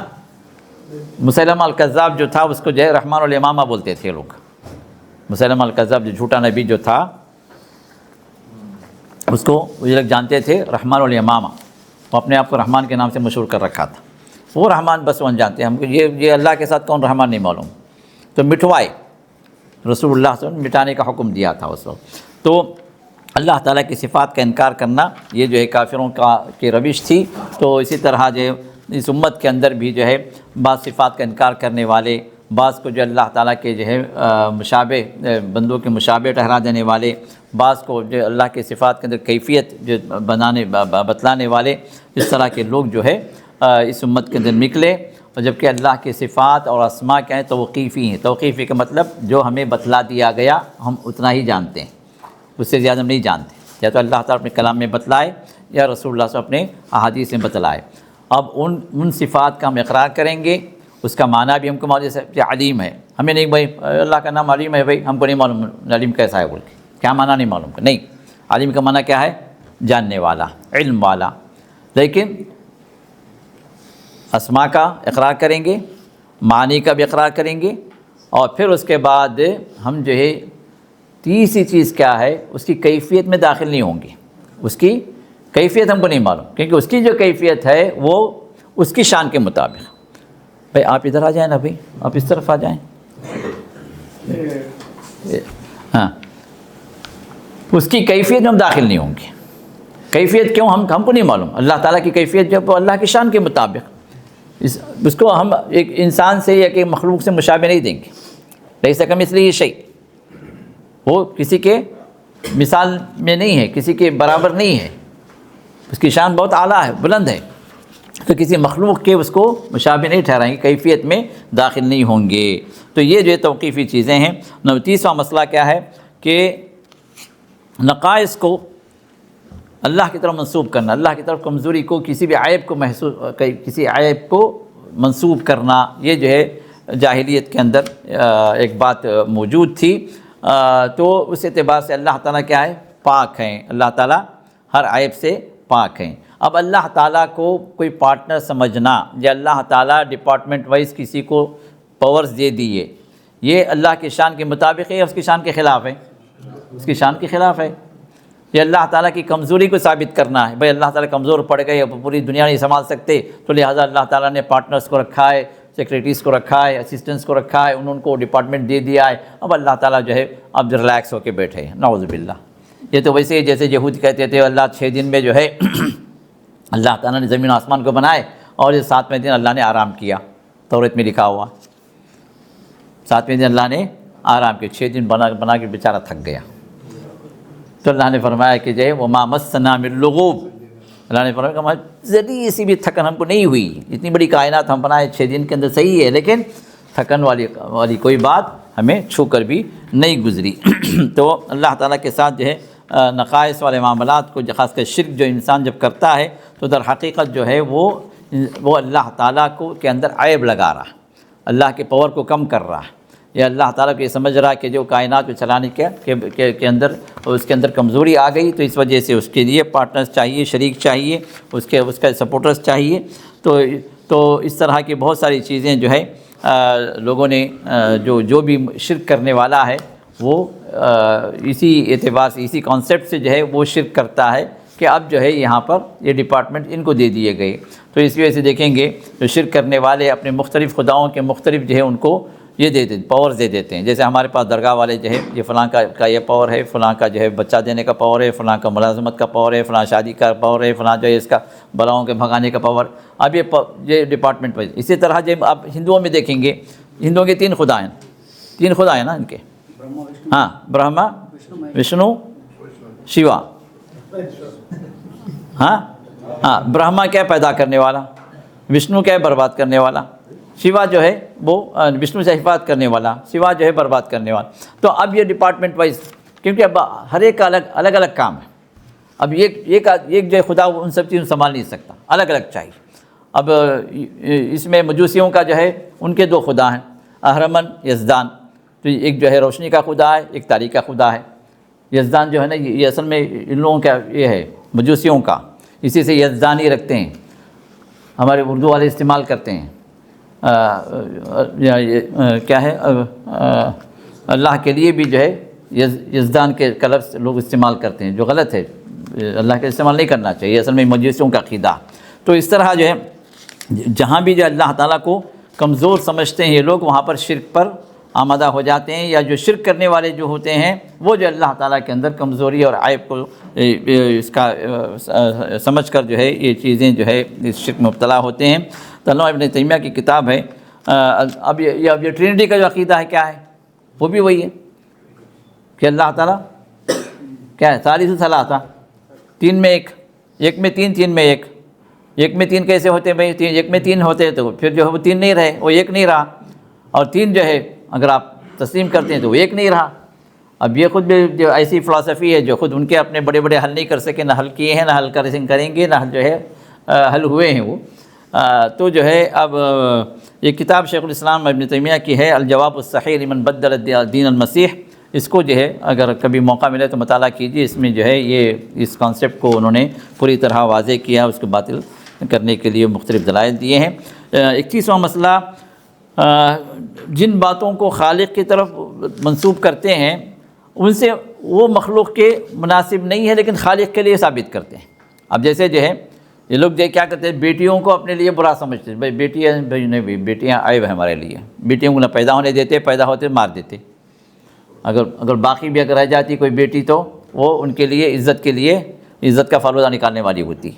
مسیلمہ الکذاب جو تھا اس کو جو ہے رحمان الیمامہ بولتے تھے لوگ۔ مسیلمہ الکذاب جو جھوٹا نبی جو تھا اس کو یہ لوگ جانتے تھے رحمان الیمامہ، وہ اپنے آپ کو رحمان کے نام سے مشہور کر رکھا تھا۔ وہ رحمان بس وہ جانتے ہیں، ہم کو یہ اللہ کے ساتھ کون رحمان نہیں معلوم۔ تو مٹھوائے، رسول اللہ صلی اللہ علیہ وسلم نے مٹانے کا حکم دیا تھا اس وقت۔ تو اللہ تعالیٰ کی صفات کا انکار کرنا یہ جو ہے کافروں کی روش تھی۔ تو اسی طرح جو اس امت کے اندر بھی جو ہے بعض صفات کا انکار کرنے والے، بعض کو جو اللہ تعالیٰ کے جو ہے مشابہ بندوں کے مشابہ ٹھہرا دینے والے، بعض کو جو اللہ کے صفات کے اندر کیفیت جو بتلانے والے، اس طرح کے لوگ جو ہے اس امت کے اندر نکلے۔ اور جبکہ اللہ کے صفات اور اسماء کیا ہیں؟ توقیفی ہیں۔ توقیفی کا مطلب جو ہمیں بتلا دیا گیا ہم اتنا ہی جانتے ہیں، اس سے زیادہ ہم نہیں جانتے۔ یا تو اللہ تعالیٰ اپنے کلام میں بتلائے یا رسول اللہ صلی اللہ علیہ وسلم اپنے احادیث میں بتلائے۔ اب ان صفات کا ہم اقرار کریں گے، اس کا معنی بھی ہم کو معلوم ہے، علیم ہے۔ ہمیں نہیں بھائی اللہ کا نام علیم ہے، بھائی ہم کو نہیں معلوم علیم کیسا ہے بول کے، کیا معنی نہیں معلوم، نہیں، علیم کا معنی کیا ہے؟ جاننے والا، علم والا۔ لیکن اسماء کا اقرار کریں گے، معنی کا بھی اقرار کریں گے، اور پھر اس کے بعد ہم جو ہے تیسری چیز کیا ہے؟ اس کی کیفیت میں داخل نہیں ہوں گے۔ اس کی کیفیت ہم کو نہیں معلوم، کیونکہ اس کی جو کیفیت ہے وہ اس کی شان کے مطابق۔ بھائی آپ ادھر آ جائیں نا، بھائی آپ اس طرف آ جائیں۔ ہاں، اس کی کیفیت میں ہم داخل نہیں ہوں گے۔ کیفیت کیوں؟ ہم کو نہیں معلوم۔ اللہ تعالیٰ کی کیفیت جو ہے اللہ کی شان کے مطابق، اس کو ہم ایک انسان سے یا کہ مخلوق سے مشابہ نہیں دیں گے۔ لیس کمثلہ شیء، وہ کسی کے مثال میں نہیں ہے، کسی کے برابر نہیں ہے، اس کی شان بہت اعلیٰ ہے، بلند ہے، تو کسی مخلوق کے اس کو مشابہ نہیں ٹھہرائیں گے، کیفیت میں داخل نہیں ہوں گے۔ تو یہ جو ہے توقیفی چیزیں ہیں۔ 29واں مسئلہ کیا ہے کہ نقائص کو اللہ کی طرف منسوب کرنا، اللہ کی طرف کمزوری کو، کسی بھی عیب کو کسی عیب کو منسوب کرنا، یہ جو ہے جاہلیت کے اندر ایک بات موجود تھی۔ تو اس اعتبار سے اللہ تعالیٰ کیا ہے؟ پاک ہیں، اللہ تعالیٰ ہر عیب سے پاک ہیں۔ اب اللہ تعالیٰ کو کوئی پارٹنر سمجھنا یا اللہ تعالیٰ ڈپارٹمنٹ وائز کسی کو پاورز دے دیے، یہ اللہ کی شان کے مطابق ہے یا اس کی شان کے خلاف ہے؟ اس کی شان کے خلاف ہے۔ یہ اللہ تعالیٰ کی کمزوری کو ثابت کرنا ہے، بھائی اللہ تعالیٰ کمزور پڑ گئے، اب پوری دنیا نہیں سنبھال سکتے، تو لہٰذا اللہ تعالیٰ نے پارٹنرز کو رکھا ہے، سیکریٹریز کو رکھا ہے، اسسٹنٹس کو رکھا ہے، ان کو ڈپارٹمنٹ دے دیا ہے، اب اللہ تعالیٰ جو ہے اب ریلیکس ہو کے بیٹھے ہیں، نعوذ باللہ۔ یہ تو ویسے ہی جیسے یہود کہتے تھے اللہ 6 دن میں جو ہے اللہ تعالیٰ نے زمین و آسمان کو بنائے اور یہ 7ویں دن اللہ نے آرام کیا، توریت میں لکھا ہوا 7ویں دن اللہ نے آرام کیا، 6 دن بنا کے بیچارہ تھک گیا۔ تو اللہ نے فرمایا کہ جو ہے وَمَا مَسَّنَا مِن لُغُوبٍ، اللہ نے فرمایا کہ ہمیں ذری سی بھی تھکن ہم کو نہیں ہوئی، اتنی بڑی کائنات ہم بنائے 6 دن کے اندر صحیح ہے، لیکن تھکن والی کوئی بات ہمیں چھو کر بھی نہیں گزری۔ تو اللہ تعالیٰ کے ساتھ جو ہے نقائص والے معاملات کو، خاص کر شرک جو انسان جب کرتا ہے تو در حقیقت جو ہے وہ اللہ تعالیٰ کو کے اندر عیب لگا رہا، اللہ کے پاور کو کم کر رہا ہے، یا اللہ تعالیٰ کو یہ سمجھ رہا ہے کہ جو کائنات کو چلانے کے اندر اس کے اندر کمزوری آ گئی، تو اس وجہ سے اس کے لیے پارٹنرز چاہیے، شریک چاہیے، اس کا سپورٹرز چاہیے۔ تو اس طرح کی بہت ساری چیزیں جو ہے لوگوں نے جو بھی شرک کرنے والا ہے وہ اسی اعتبار سے اسی کانسیپٹ سے جو ہے وہ شرک کرتا ہے کہ اب جو ہے یہاں پر یہ ڈپارٹمنٹ ان کو دے دیے گئے۔ تو اس وجہ سے دیکھیں گے جو شرک کرنے والے اپنے مختلف خداؤں کے مختلف جو ہے ان کو یہ پاورز دے دیتے ہیں۔ جیسے ہمارے پاس درگاہ والے جو ہے یہ فلاں کا یہ پاور ہے، فلاں کا جو ہے بچہ دینے کا پاور ہے، فلاں کا ملازمت کا پاور ہے، فلاں شادی کا پاور ہے، فلاں جو ہے اس کا بلاؤں کے بھگانے کا پاور۔ اب یہ ڈپارٹمنٹ پر اسی طرح جب آپ ہندوؤں میں دیکھیں گے، ہندوؤں کے 3 خدا ہیں، 3 خدا ہیں نا ان کے، ہاں، برہما، وشنو، شیوا۔ ہاں برہما کیا پیدا کرنے والا، وشنو کیا ہے برباد کرنے والا، شیوا جو ہے وہ وشنو سے حفاظت کرنے والا، شیوا جو ہے برباد کرنے والا۔ تو اب یہ ڈپارٹمنٹ وائز، کیونکہ اب ہر ایک کا الگ الگ کام ہے، اب ایک جو ہے خدا ان سب چیزوں سنبھال نہیں سکتا، الگ الگ چاہیے۔ اب اس میں مجوسیوں کا جو ہے ان کے 2 خدا ہیں، اہرمن، یزدان۔ تو ایک جو ہے روشنی کا خدا ہے، ایک تاریک کا خدا ہے۔ یزدان جو ہے نا یہ اصل میں ان لوگوں کا یہ ہے مجوسیوں کا، اسی سے یزدان ہی رکھتے ہیں، ہمارے اردو والے استعمال کرتے ہیں۔ کیا ہے اللہ کے لیے بھی جو ہے یزدان کے لفظ لوگ استعمال کرتے ہیں، جو غلط ہے، اللہ کا استعمال نہیں کرنا چاہیے، اصل میں مجوسیوں کا عقیدہ۔ تو اس طرح جو ہے جہاں بھی جو اللہ تعالیٰ کو کمزور سمجھتے ہیں یہ لوگ، وہاں پر شرک پر آمادہ ہو جاتے ہیں، یا جو شرک کرنے والے جو ہوتے ہیں وہ جو اللہ تعالیٰ کے اندر کمزوری اور عیب کو اس کا سمجھ کر جو ہے یہ چیزیں جو ہے اس شرک میں مبتلا ہوتے ہیں۔ تو علامہ ابن تیمیہ کی کتاب ہے، اب یہ ٹرینٹی کا جو عقیدہ ہے کیا ہے، وہ بھی وہی ہے کہ اللہ تعالیٰ کیا ہے، ثالث ثلاثہ، 3 میں 1، 1 میں 3، 3 میں 1۔ 1 میں 3 کیسے ہوتے ہیں بھائی، 1 میں 3 ہوتے تو پھر جو ہے وہ 3 نہیں رہے، وہ 1 نہیں رہا، اور 3 جو ہے اگر آپ تسلیم کرتے ہیں تو وہ 1 نہیں رہا۔ اب یہ خود بھی جو ایسی فلسفی ہے جو خود ان کے اپنے بڑے بڑے حل نہیں کر سکے، نہ حل کیے ہیں، نہ حل کریں گے، نہ جو ہے حل ہوئے ہیں وہ۔ تو جو ہے اب یہ کتاب شیخ الاسلام ابن تیمیہ کی ہے، الجواب الصحیح لمن بدل دین المسیح۔ اس کو جو ہے اگر کبھی موقع ملے تو مطالعہ کیجیے، اس میں جو ہے یہ اس کانسیپٹ کو انہوں نے پوری طرح واضح کیا، اس کو باطل کرنے کے لیے مختلف دلائل دیے ہیں۔ 21واں مسئلہ، جن باتوں کو خالق کی طرف منسوب کرتے ہیں ان سے وہ مخلوق کے مناسب نہیں ہے لیکن خالق کے لیے ثابت کرتے ہیں۔ اب جیسے جو ہے یہ لوگ جو کیا کرتے ہیں، بیٹیوں کو اپنے لیے برا سمجھتے ہیں، بھائی بیٹیاں، بھائی نہیں، بھائی بیٹیاں عیب ہے ہمارے لیے، بیٹیوں کو نہ پیدا ہونے دیتے، پیدا ہوتے مار دیتے، اگر باقی بھی اگر رہ جاتی کوئی بیٹی تو وہ ان کے لیے عزت کا فالودہ نکالنے والی ہوتی،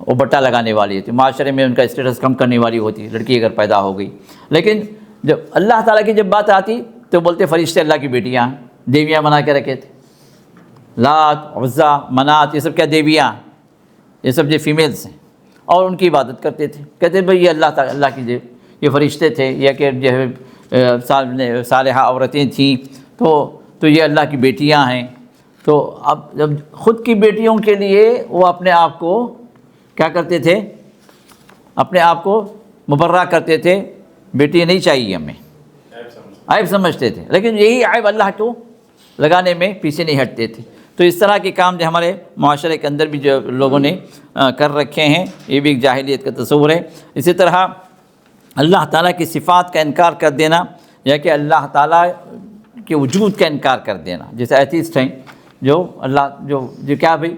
وہ بٹا لگانے والی ہوتی، معاشرے میں ان کا اسٹیٹس کم کرنے والی ہوتی لڑکی اگر پیدا ہو گئی۔ لیکن جب اللہ تعالیٰ کی جب بات آتی تو بولتے فرشتے اللہ کی بیٹیاں، دیویاں بنا کے رکھے تھے، لات، عزا، منات، یہ سب کیا دیویاں، یہ سب جو فیمیلز ہیں، اور ان کی عبادت کرتے تھے، کہتے بھئی یہ اللہ کی جو یہ فرشتے تھے، یا کہ جو ہے صالحہ عورتیں تھیں تو یہ اللہ کی بیٹیاں ہیں۔ تو اب جب خود کی بیٹیوں کے لیے وہ اپنے آپ کو کیا کرتے تھے، اپنے آپ کو مبرہ کرتے تھے، بیٹی نہیں چاہیے ہمیں، عیب سمجھتے تھے، لیکن یہی عیب اللہ کو لگانے میں پیچھے نہیں ہٹتے تھے۔ تو اس طرح کے کام جو ہمارے معاشرے کے اندر بھی جو لوگوں نے کر رکھے ہیں، یہ بھی ایک جاہلیت کا تصور ہے۔ اسی طرح اللہ تعالیٰ کی صفات کا انکار کر دینا، یا کہ اللہ تعالیٰ کے وجود کا انکار کر دینا، جیسے ایتھیسٹ ہیں جو کیا بھئی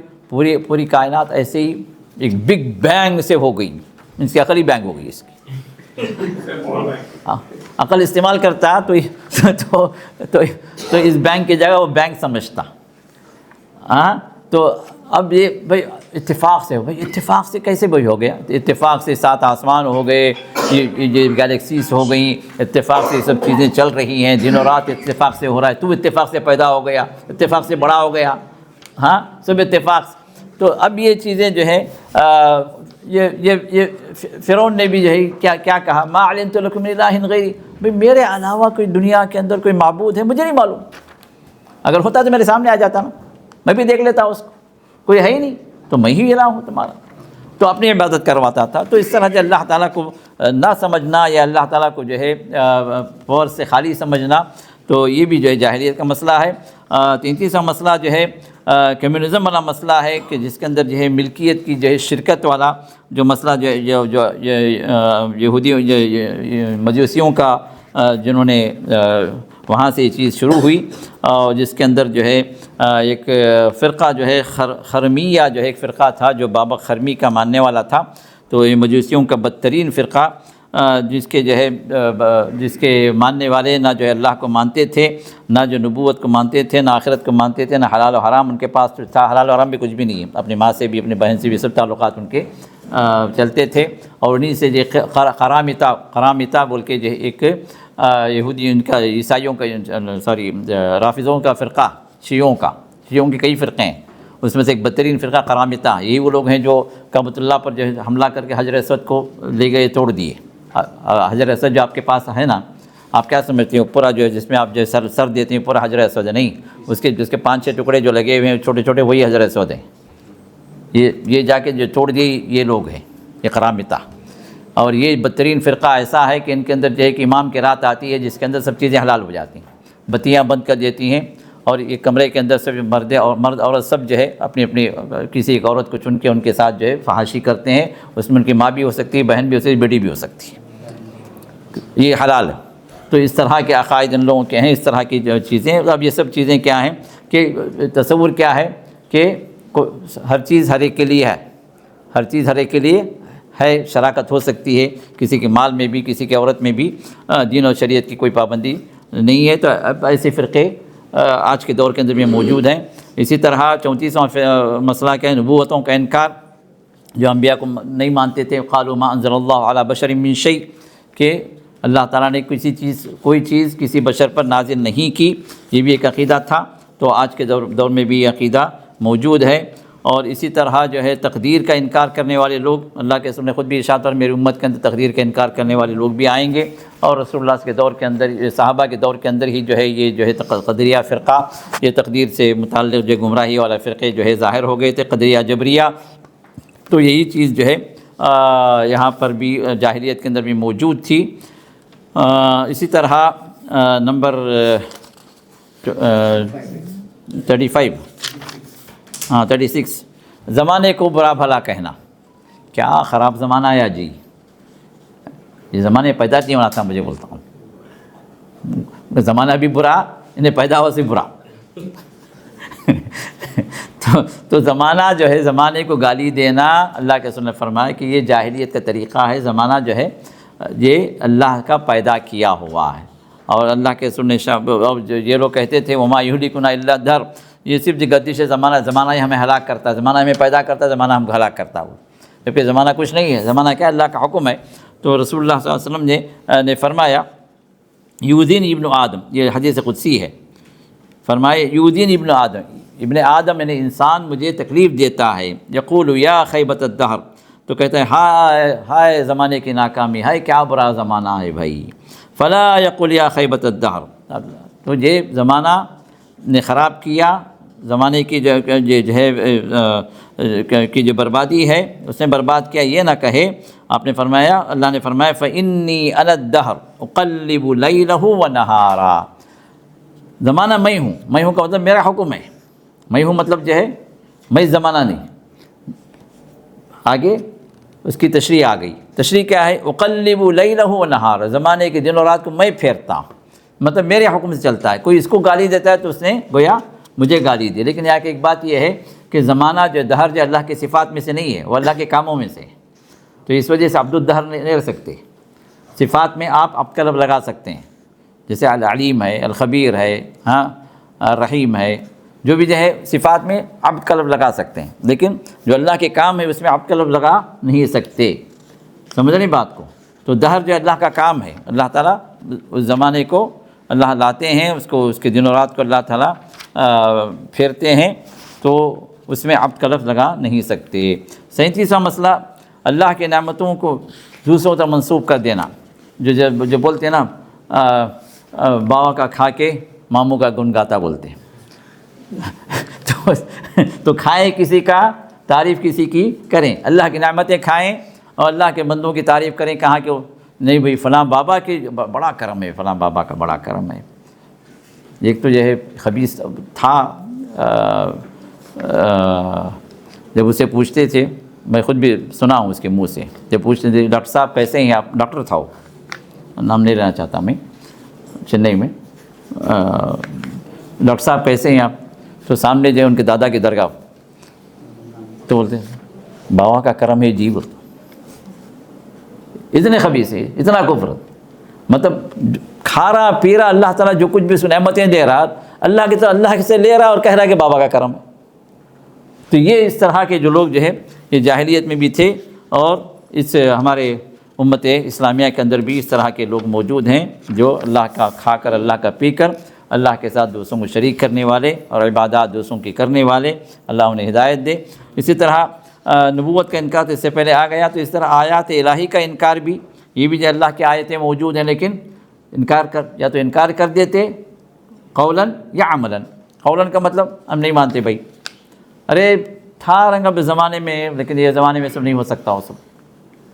پوری کائنات ایسے ہی ایک بگ بینگ سے ہو گئی، اس کی عقلی بینگ ہو گئی، اس کی عقل استعمال کرتا تو اس بینک کی جگہ وہ بینک سمجھتا۔ تو اب یہ بھئی اتفاق سے اتفاق سے کیسے بھئی ہو گیا، اتفاق سے 7 آسمان ہو گئے، یہ گیلیکسیز ہو گئیں، اتفاق سے سب چیزیں چل رہی ہیں، دن و رات اتفاق سے ہو رہا ہے، تو اتفاق سے پیدا ہو گیا، اتفاق سے بڑا ہو گیا، سب اتفاق سے۔ تو اب یہ چیزیں جو ہے یہ فرعون نے بھی جو ہے کیا کہا، ما علمت لکم من الہ غیری، بھئی میرے علاوہ کوئی دنیا کے اندر کوئی معبود ہے مجھے نہیں معلوم، اگر ہوتا تو میرے سامنے آ جاتا نا، میں بھی دیکھ لیتا اس کو، کوئی ہے ہی نہیں تو میں ہی الہ ہوں تمہارا، تو اپنی عبادت کرواتا تھا۔ تو اس طرح جو اللہ تعالیٰ کو نہ سمجھنا، یا اللہ تعالیٰ کو جو ہے پاور سے خالی سمجھنا، تو یہ بھی جو ہے جاہلیت کا مسئلہ ہے۔ 33واں مسئلہ جو ہے کمیونزم والا مسئلہ ہے کہ جس کے اندر جو ہے ملکیت کی جو ہے شرکت والا جو مسئلہ جو یہودی مجوسیوں کا جنہوں نے وہاں سے یہ چیز شروع ہوئی، اور جس کے اندر جو ہے ایک فرقہ جو ہے خرمیہ جو ہے ایک فرقہ تھا جو بابا خرمی کا ماننے والا تھا، تو یہ مجوسیوں کا بدترین فرقہ جس کے جو ہے جس کے ماننے والے نہ جو ہے اللہ کو مانتے تھے، نہ جو نبوت کو مانتے تھے، نہ آخرت کو مانتے تھے، نہ حلال و حرام ان کے پاس تھا، حلال و حرام بھی کچھ بھی نہیں ہے، اپنی ماں سے بھی اپنی بہن سے بھی سب تعلقات ان کے چلتے تھے، اور انہی سے جو قرامطہ بول کے جو ایک یہودی ان کا عیسائیوں کا رافضوں کا فرقہ، شیعوں کے کئی فرقے ہیں، اس میں سے ایک بدترین فرقہ قرامطہ، یہی وہ لوگ ہیں جو کعبۃ اللہ پر جو ہے حملہ کر کے حجر اسود کو لے گئے، توڑ دیے۔ حجر اسود جو آپ کے پاس ہے نا، آپ کیا سمجھتے ہیں پورا جو ہے جس میں آپ جو سر دیتے ہیں پورا حجر اسود ہے؟ نہیں، اس کے 5-6 ٹکڑے جو لگے ہوئے ہیں چھوٹے چھوٹے، وہی حجر اسود ہیں۔ یہ جا کے جو توڑ دیے یہ لوگ ہیں، یہ قرامطہ۔ اور یہ بدترین فرقہ ایسا ہے کہ ان کے اندر جو ہے کہ امام کی رات آتی ہے جس کے اندر سب چیزیں حلال ہو جاتی ہیں، بتیاں بند کر دیتی ہیں، اور ایک کمرے کے اندر سب مرد عورت سب جو ہے اپنی اپنی کسی ایک عورت کو چن کے ان کے ساتھ جو ہے فحاشی کرتے ہیں، اس میں ان کی ماں بھی ہو سکتی ہے، بہن بھی ہو سکتی ہے، بیٹی بھی ہو سکتی ہے، یہ حلال ہے۔ تو اس طرح کے عقائد ان لوگوں کے ہیں، اس طرح کی جو چیزیں۔ اب یہ سب چیزیں کیا ہیں کہ تصور کیا ہے کہ ہر چیز ہر ایک کے لیے ہے، ہر چیز ہر ایک کے لیے ہے، شراکت ہو سکتی ہے، کسی کے مال میں بھی کسی کی عورت میں بھی، دین اور شریعت کی کوئی پابندی نہیں ہے۔ تو اب ایسے فرقے آج کے دور کے اندر بھی موجود ہیں۔ اسی طرح 34واں مسئلہ کیا ہے؟ نبوتوں کا انکار، جو انبیاء کو نہیں مانتے تھے، قالوا ما انزل اللہ علی بشر من شیء، کہ اللہ تعالیٰ نے کوئی چیز کسی بشر پر نازل نہیں کی، یہ بھی ایک عقیدہ تھا۔ تو آج کے دور میں بھی یہ عقیدہ موجود ہے۔ اور اسی طرح جو ہے تقدیر کا انکار کرنے والے لوگ، اللہ کے رسول نے خود بھی ارشاد فرمایا میری امت کے اندر تقدیر کا انکار کرنے والے لوگ بھی آئیں گے، اور رسول اللہ کے دور کے اندر، صحابہ کے دور کے اندر ہی جو ہے یہ جو ہے قدریہ فرقہ، یہ تقدیر سے متعلق جو گمراہی والا فرقے جو ہے ظاہر ہو گئے تھے، قدریہ جبریہ۔ تو یہی چیز جو ہے یہاں پر بھی جاہلیت کے اندر بھی موجود تھی۔ اسی طرح نمبر 36 زمانے کو برا بھلا کہنا۔ کیا خراب زمانہ آیا جی، یہ زمانے پیدا نہیں ہونا تھا، مجھے بولتا ہوں زمانہ بھی برا، انہیں پیدا ہوا سے برا تو زمانہ جو ہے، زمانے کو گالی دینا، اللہ کے رسول نے فرمایا کہ یہ جاہلیت کا طریقہ ہے۔ زمانہ جو ہے یہ اللہ کا پیدا کیا ہوا ہے، اور اللہ کے رسول نے یہ لوگ کہتے تھے وما یہلکنا الا الدہر، یہ صرف گردش زمانہ ہی ہمیں ہلاک کرتا ہے، زمانہ ہمیں پیدا کرتا ہے، زمانہ ہم کو ہلاک کرتا ہے، جبکہ زمانہ کچھ نہیں ہے، زمانہ کیا اللہ کا حکم ہے۔ تو رسول اللہ صلی اللہ علیہ وسلم نے فرمایا یؤذین ابن آدم، یہ حدیث قدسی ہے، فرمائے یؤذین ابن آدم یعنی انسان مجھے تکلیف دیتا ہے، یقول یا خیبۃ الدہر، تو کہتا ہے ہائے زمانے کی ناکامی، ہائے کیا برا زمانہ ہے بھائی، فلا یقول یا خیبۃ الدہر، تو یہ زمانہ نے خراب کیا، زمانے کی جو ہے کی جو بربادی ہے اس نے برباد کیا، یہ نہ کہے۔ آپ نے فرمایا، اللہ نے فرمایا فإنی أنا الدہر اقلب لیلہ ونہارا، زمانہ میں ہوں کا مطلب میرا حکم ہے، میں ہوں مطلب جو ہے میں زمانہ نہیں۔ آگے اس کی تشریح آ گئی، تشریح کیا ہے؟ اقلب لیلہ ونہارا، زمانے کے دن اور رات کو میں پھیرتا ہوں، مطلب میرے حکم سے چلتا ہے۔ کوئی اس کو گالی دیتا ہے تو اس نے گویا مجھے گالی دی۔ لیکن یہاں کی ایک بات یہ ہے کہ زمانہ جو دہر جو اللہ کی صفات میں سے نہیں ہے، وہ اللہ کے کاموں میں سے ہے، تو اس وجہ سے عبد الدہر نہیں رہ سکتے۔ صفات میں آپ اب کا لفظ لگا سکتے ہیں، جیسے العلیم ہے، الخبیر ہے، الرحیم ہے، جو بھی جو ہے صفات میں عبد کا لفظ لگا سکتے ہیں، لیکن جو اللہ کے کام ہے اس میں عبد کا لفظ لگا نہیں سکتے۔ سمجھ نہیں بات کو؟ تو دہر جو اللہ کا کام ہے، اللہ تعالیٰ اس زمانے کو اللہ لاتے ہیں، اس کے دن و رات کو اللہ تعالیٰ پھیرتے ہیں، تو اس میں عبد کا لفظ لگا نہیں سکتے۔ 37واں مسئلہ اللہ کے نعمتوں کو دوسروں تک منسوب کر دینا، جو بولتے ہیں نا باوا کا کھا کے ماموں کا گن گاتا بولتے ہیں تو کھائیں کسی کا، تعریف کسی کی کریں، اللہ کی نعمتیں کھائیں اور اللہ کے بندوں کی تعریف کریں، کہاں کہ نہیں بھئی فلاں بابا کی بڑا کرم ہے، فلاں بابا کا بڑا کرم ہے۔ ایک تو یہ ہے خبیث تھا جب اسے پوچھتے تھے، میں خود بھی سنا ہوں اس کے منہ سے، جب پوچھتے تھے ڈاکٹر صاحب کیسے ہیں آپ، ڈاکٹر تھا وہ، نام نہیں لینا چاہتا میں، چنئی میں، ڈاکٹر صاحب کیسے ہیں آپ، تو سامنے جو ہے ان کے دادا کی درگاہ، تو بولتے ہیں بابا کا کرم ہے جی، بولتے اتنے خبیث ہے، اتنا کفر، مطلب کھا رہا پی رہا، اللہ تعالیٰ جو کچھ بھی نعمتیں دے رہا اللہ کی طرف، اللہ سے لے رہا اور کہہ رہا کہ بابا کا کرم ہے۔ تو یہ اس طرح کے جو لوگ جو ہے یہ جاہلیت میں بھی تھے، اور اس ہمارے امت اسلامیہ کے اندر بھی اس طرح کے لوگ موجود ہیں جو اللہ کا کھا کر، اللہ کا پی کر، اللہ کے ساتھ دوسروں کو شریک کرنے والے اور عبادات دوسروں کی کرنے والے، اللہ انہیں ہدایت دے۔ اسی طرح نبوت کا انکار تو اس سے پہلے آ گیا، تو اس طرح آیات الہی کا انکار بھی، یہ بھی جو اللہ کی آیتیں موجود ہیں لیکن یا تو انکار کر دیتے قولاً یا عملاً۔ قولاً کا مطلب ہم نہیں مانتے بھائی، ارے تھا رنگ اب زمانے میں، لیکن یہ زمانے میں سب نہیں ہو سکتا، وہ سب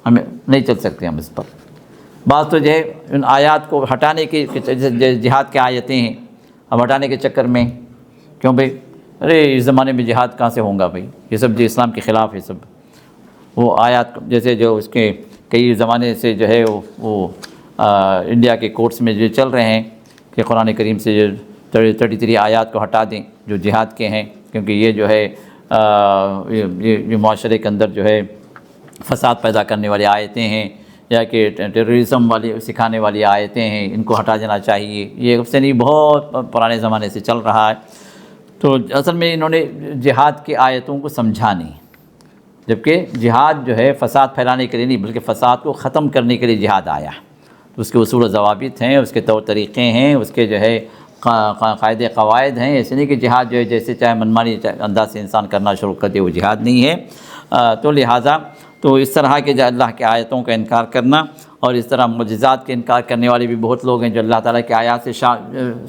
ہمیں نہیں چل سکتے ہم اس پر۔ بعض تو جو ہے ان آیات کو ہٹانے کی، جہاد کے آیتیں ہیں، اب ہٹانے کے چکر میں کیوں بھائی، ارے اس زمانے میں جہاد کہاں سے ہوں گا بھائی، یہ سب جو اسلام کے خلاف ہے سب۔ وہ آیات جیسے جو اس کے کئی زمانے سے جو ہے وہ انڈیا کے کورٹس میں جو چل رہے ہیں کہ قرآن کریم سے جو 33 آیات کو ہٹا دیں جو جہاد کے ہیں، کیونکہ یہ جو ہے یہ معاشرے کے اندر جو ہے فساد پیدا کرنے والی آیتیں ہیں، یا کہ ٹیررزم والی سکھانے والی آیتیں ہیں، ان کو ہٹا دینا چاہیے۔ یہ اب سے نہیں، بہت پرانے زمانے سے چل رہا ہے۔ تو اصل میں انہوں نے جہاد کی آیتوں کو سمجھا نہیں، جبکہ جہاد جو ہے فساد پھیلانے کے لیے نہیں بلکہ فساد کو ختم کرنے کے لیے جہاد آیا۔ اس کے اصول و ضوابط ہیں، اس کے طور طریقے ہیں، اس کے جو ہے قاعدے قواعد ہیں۔ ایسے نہیں کہ جہاد جو ہے جیسے چاہے منمانی انداز سے انسان کرنا شروع کر دے، وہ جہاد نہیں ہے۔ تو لہٰذا تو اس طرح کے جو اللہ کے آیتوں کا انکار کرنا، اور اس طرح معجزات کے انکار کرنے والے بھی بہت لوگ ہیں جو اللہ تعالیٰ کے آیات سے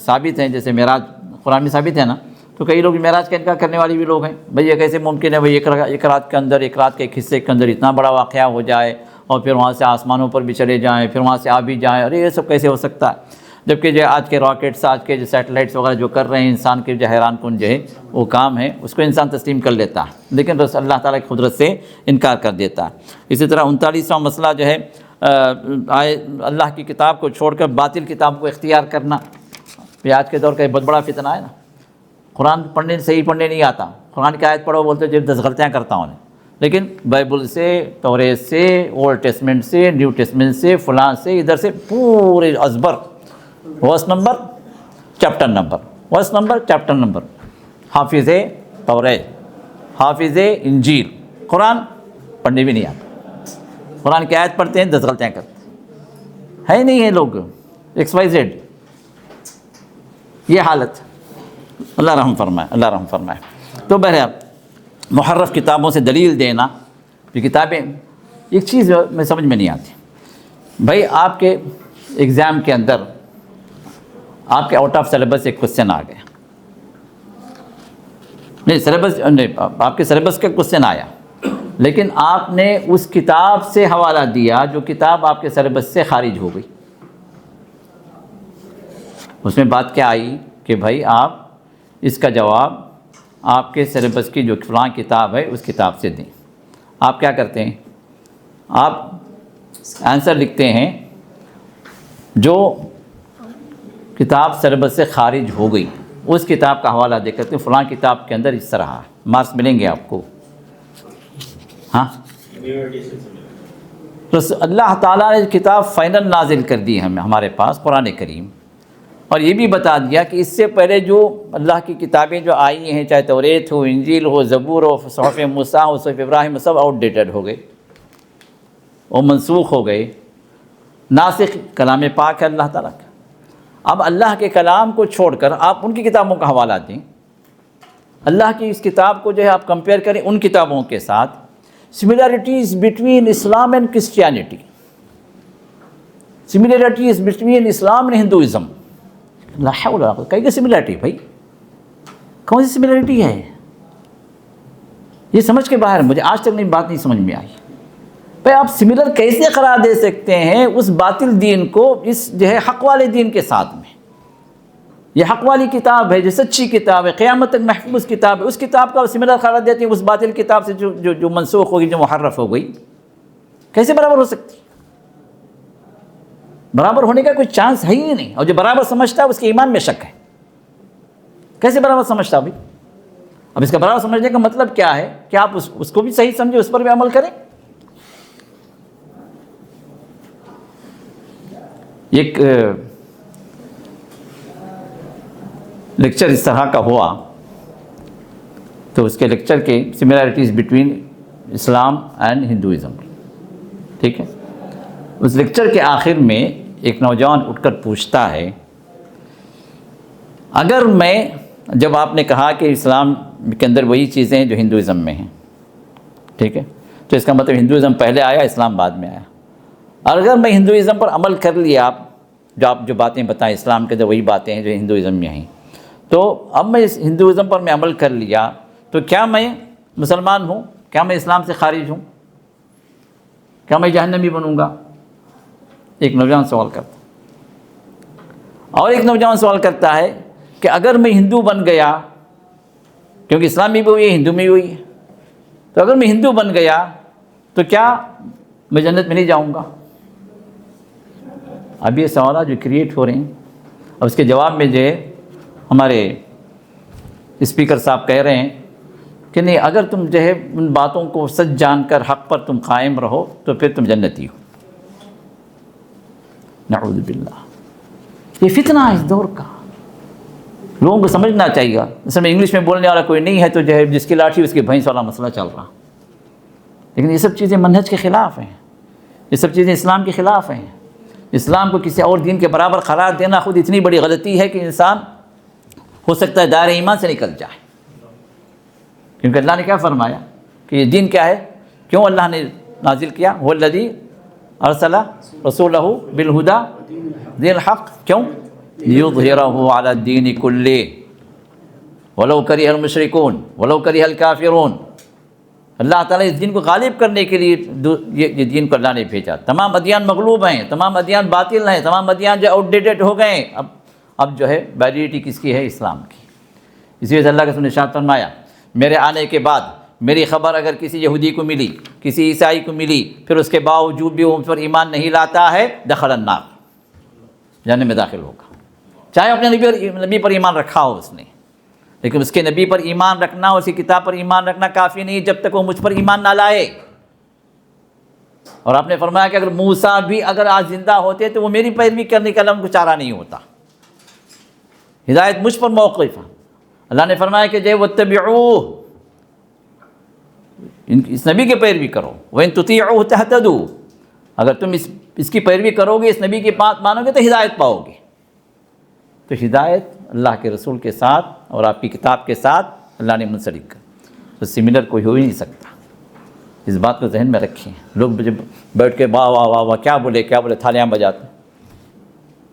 ثابت ہیں، جیسے معراج قرآن میں ثابت ہے نا، تو کئی لوگ معراج کا انکار کرنے والے بھی لوگ ہیں۔ بھئی یہ کیسے ممکن ہے بھئی ایک رات کے اندر، ایک رات کے ایک حصے کے اندر اتنا بڑا واقعہ ہو جائے اور پھر وہاں سے آسمانوں پر بھی چلے جائیں، پھر وہاں سے آ بھی جائیں، ارے یہ سب کیسے ہو سکتا ہے؟ جبکہ جو آج کے راکٹس، آج کے جو سیٹلائٹس وغیرہ جو کر رہے ہیں، انسان کے جو حیران کن جو ہے وہ کام ہے، اس کو انسان تسلیم کر لیتا ہے، لیکن بس اللہ تعالیٰ کی قدرت سے انکار کر دیتا ہے۔ اسی طرح 39واں مسئلہ جو ہے اللہ کی کتاب کو چھوڑ کر باطل کتاب کو اختیار کرنا۔ یہ آج کے دور کا بہت بڑا فتنہ ہے نا، قرآن صحیح پڑھنے نہیں آتا، قرآن کی آیت پڑھو بولتے جو 10 غلطیاں کرتا ہوں، لیکن بائبل سے، توریت سے، اولڈ ٹیسٹمنٹ سے، نیو ٹیسٹمنٹ سے، فلاں سے، ادھر سے پورے ازبر، verse number, chapter number, verse number, chapter number, حافظ توریت، حافظ انجیل، قرآن پڑھنے بھی نہیں آتا، قرآن کی آیت پڑھتے ہیں 10 غلطیاں کرتے ہیں، نہیں ہے لوگ XYZ، یہ حالت، اللہ رحم فرمائے، اللہ رحم فرمائے۔ تو بہرحال محرف کتابوں سے دلیل دینا، یہ کتابیں، ایک چیز میں سمجھ میں نہیں آتی بھائی، آپ کے ایگزام کے اندر آپ کے آؤٹ آف سلیبس ایک کوشچن آ گیا، نہیں سلیبس نہیں، آپ کے سلیبس کا کوشچن آیا، لیکن آپ نے اس کتاب سے حوالہ دیا جو کتاب آپ کے سلیبس سے خارج ہو گئی۔ اس میں بات کیا آئی کہ بھائی آپ اس کا جواب آپ کے سلیبس کی جو فلاں کتاب ہے اس کتاب سے دیں۔ آپ کیا کرتے ہیں؟ آپ آنسر لکھتے ہیں جو کتاب سلیبس سے خارج ہو گئی، اس کتاب کا حوالہ دے کرتے ہیں فلاں کتاب کے اندر اس طرح مارکس ملیں گے آپ کو۔ ہاں، تو اللہ تعالیٰ نے کتاب فائنل نازل کر دی ہمارے پاس، قرآن کریم، اور یہ بھی بتا دیا کہ اس سے پہلے جو اللہ کی کتابیں جو آئی ہیں، چاہے توریت ہو، انجیل ہو، زبور ہو، صحف موسیٰ ہو، صحف ابراہیم، سب آؤٹ ڈیٹڈ ہو گئے، وہ منسوخ ہو گئے۔ ناسخ کلام پاک ہے اللہ تعالیٰ کا۔ اب اللہ کے کلام کو چھوڑ کر آپ ان کی کتابوں کا حوالہ دیں، اللہ کی اس کتاب کو جو ہے آپ کمپیئر کریں ان کتابوں کے ساتھ۔ Similarities between Islam and Christianity, similarities between Islam and Hinduism, لا حول ولا قوت، کئی سملیرٹی بھائی، کون سی سملیرٹی ہے؟ یہ سمجھ کے باہر، مجھے آج تک بات نہیں سمجھ میں آئی بھائی، آپ سملر کیسے قرار دے سکتے ہیں اس باطل دین کو اس جو ہے حق والے دین کے ساتھ میں؟ یہ حق والی کتاب ہے، جو سچی کتاب ہے، قیامت تک محفوظ کتاب ہے، اس کتاب کا سملر قرار دیتے ہیں اس باطل کتاب سے جو منسوخ ہوگی، جو محرف ہو گئی؟ کیسے برابر ہو سکتی؟ برابر ہونے کا کوئی چانس ہے ہی نہیں، اور جو برابر سمجھتا ہے اس کے ایمان میں شک ہے۔ کیسے برابر سمجھتا بھائی؟ اب اس کا برابر سمجھنے کا مطلب کیا ہے کہ آپ اس کو بھی صحیح سمجھے، اس پر بھی عمل کریں۔ ایک لیکچر اس طرح کا ہوا، تو اس کے لیکچر کے similarities between Islam and Hinduism, ٹھیک ہے۔ اس لیکچر کے آخر میں ایک نوجوان اٹھ کر پوچھتا ہے، اگر میں، جب آپ نے کہا کہ اسلام کے اندر وہی چیزیں ہیں جو ہندوازم میں ہیں، ٹھیک ہے، تو اس کا مطلب ہندوازم پہلے آیا، اسلام بعد میں آیا۔ اور اگر میں ہندوازم پر عمل کر لیا، آپ جو باتیں بتائیں اسلام کے اندر وہی باتیں ہیں جو ہندوازم میں ہیں، تو اب میں اس ہندوازم پر میں عمل کر لیا، تو کیا میں مسلمان ہوں؟ کیا میں اسلام سے خارج ہوں؟ کیا میں جہنمی بنوں گا؟ ایک نوجوان سوال کرتا ہے۔ اور ایک نوجوان سوال کرتا ہے کہ اگر میں ہندو بن گیا، کیونکہ اسلام میں بھی ہوئی ہے، ہندو میں بھی ہوئی ہے، تو اگر میں ہندو بن گیا تو کیا میں جنت میں نہیں جاؤں گا؟ اب یہ سوالات جو کریٹ ہو رہے ہیں، اب اس کے جواب میں جو ہے ہمارے اسپیکر صاحب کہہ رہے ہیں کہ نہیں، اگر تم جو ہے ان باتوں کو سچ جان کر حق پر تم قائم رہو تو پھر تم جنتی ہو۔ نعوذ باللہ، یہ فتنہ ہے اس دور کا، لوگوں کو سمجھنا چاہیے۔ اصل میں انگلش میں بولنے والا کوئی نہیں ہے، تو جو ہے جس کی لاٹھی اس کی بھینس والا مسئلہ چل رہا، لیکن یہ سب چیزیں منہج کے خلاف ہیں، یہ سب چیزیں اسلام کے خلاف ہیں۔ اسلام کو کسی اور دین کے برابر قرار دینا خود اتنی بڑی غلطی ہے کہ انسان ہو سکتا ہے دائرہ ایمان سے نکل جائے، کیونکہ اللہ نے کیا فرمایا کہ یہ دین کیا ہے، کیوں اللہ نے نازل کیا؟ هو الذی ارسل رسولہ بالہدی دین الحق، کیوں؟ لیظہرہ علی الدین کلہ ولو کرہ المشرکون ولو کرہ الکافرون۔ اللہ تعالیٰ اس دین کو غالب کرنے کے لیے یہ دین کو اللہ نے بھیجا۔ تمام ادیان مغلوب ہیں، تمام ادیان باطل ہیں، تمام ادیان جو آؤٹ ڈیٹڈ ہو گئے ہیں، اب جو ہے ویلیڈیٹی کس کی ہے؟ اسلام کی۔ اسی وجہ سے اللہ کے رسول نے ارشاد فرمایا، میرے آنے کے بعد میری خبر اگر کسی یہودی کو ملی، کسی عیسائی کو ملی، پھر اس کے باوجود بھی وہ ان پر ایمان نہیں لاتا ہے، دخل النار، جہنم میں داخل ہوگا، چاہے اپنے نبی پر ایمان رکھا ہو اس نے، لیکن اس کے نبی پر ایمان رکھنا، اس کی کتاب پر ایمان رکھنا کافی نہیں جب تک وہ مجھ پر ایمان نہ لائے۔ اور آپ نے فرمایا کہ اگر موسیٰ بھی اگر آج زندہ ہوتے تو وہ میری پیروی کرنے کا علاوہ کچھ چارہ نہیں ہوتا۔ ہدایت مجھ پر موقف ہے۔ اللہ نے فرمایا کہ جو واتبعوہ، اس نبی کی پیروی کرو، وَإِن تُطِيعُوهُ تَهْتَدُوا، اگر تم اس کی پیروی کرو گے، اس نبی کی بات مانو گے تو ہدایت پاؤ گے۔ تو ہدایت اللہ کے رسول کے ساتھ اور آپ کی کتاب کے ساتھ اللہ نے منسلک کر، تو سملر کوئی ہو ہی نہیں سکتا۔ اس بات کو ذہن میں رکھیں۔ لوگ جب بیٹھ کے واہ واہ واہ واہ کیا بولے تھالیاں بجاتے،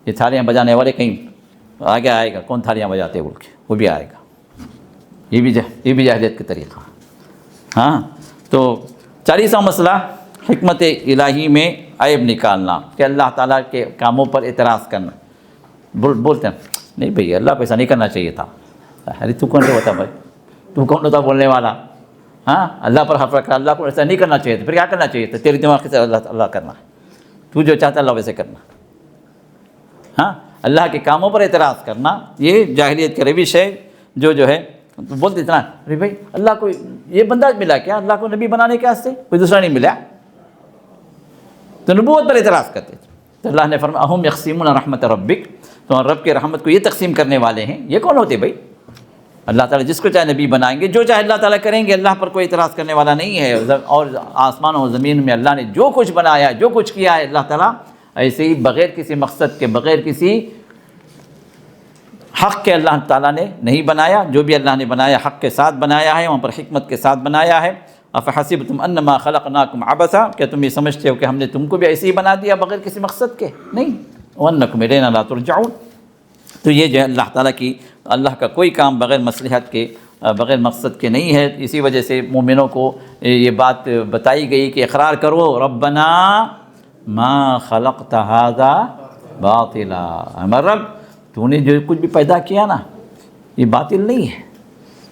یہ تھالیاں بجانے والے کہیں آگے آئے گا، کون تھالیاں بجاتے بول کے، وہ بھی آئے گا۔ یہ بھی جاہلیت کا طریقہ۔ ہاں، تو 40واں مسئلہ حکمت الہی میں عیب نکالنا، کہ اللہ تعالیٰ کے کاموں پر اعتراض کرنا۔ بولتے ہیں نہیں بھئی اللہ کو ایسا نہیں کرنا چاہیے تھا۔ ارے تو کون ہوتا بھائی، تو کون ہوتا بولنے والا؟ ہاں، اللہ پر حق رکھا، اللہ کو ایسا نہیں کرنا چاہیے تھا، پھر کیا کرنا چاہیے تھا؟ تیری دماغ سے اللہ کرنا ہے، تو جو چاہتا اللہ ویسے کرنا۔ ہاں، اللہ کے کاموں پر اعتراض کرنا یہ جاہلیت کا روش ہے۔ جو ہے بولتے اتنا، ارے بھائی اللہ کو یہ بندہ ملا کیا؟ اللہ کو نبی بنانے کے واسطے کوئی دوسرا نہیں ملا، تو نبوت پر اعتراض کرتے تھے۔ تو اللہ نے فرمایا اہم یقسمون رحمت ربک، تو رب کے رحمت کو یہ تقسیم کرنے والے ہیں، یہ کون ہوتے بھائی؟ اللہ تعالیٰ جس کو چاہے نبی بنائیں گے، جو چاہے اللہ تعالیٰ کریں گے، اللہ پر کوئی اعتراض کرنے والا نہیں ہے۔ اور آسمان و زمین میں اللہ نے جو کچھ بنایا، جو کچھ کیا ہے، اللہ تعالیٰ ایسے ہی بغیر کسی مقصد کے، بغیر کسی حق کے اللہ تعالیٰ نے نہیں بنایا۔ جو بھی اللہ نے بنایا حق کے ساتھ بنایا ہے، وہاں پر حکمت کے ساتھ بنایا ہے۔ افحسبتم انما خلقناکم عبثا، کیا تم یہ سمجھتے ہو کہ ہم نے تم کو بھی ایسے ہی بنا دیا بغیر کسی مقصد کے؟ نہیں، وانکم الینا لا ترجعون۔ تو یہ جو ہے اللہ تعالیٰ کی، اللہ کا کوئی کام بغیر مصلحت کے، بغیر مقصد کے نہیں ہے۔ اسی وجہ سے مومنوں کو یہ بات بتائی گئی کہ اقرار کرو ربنا ما خلقت ھذا باطلا، ہمارا رب تو نے جو کچھ بھی پیدا کیا نا یہ باطل نہیں ہے،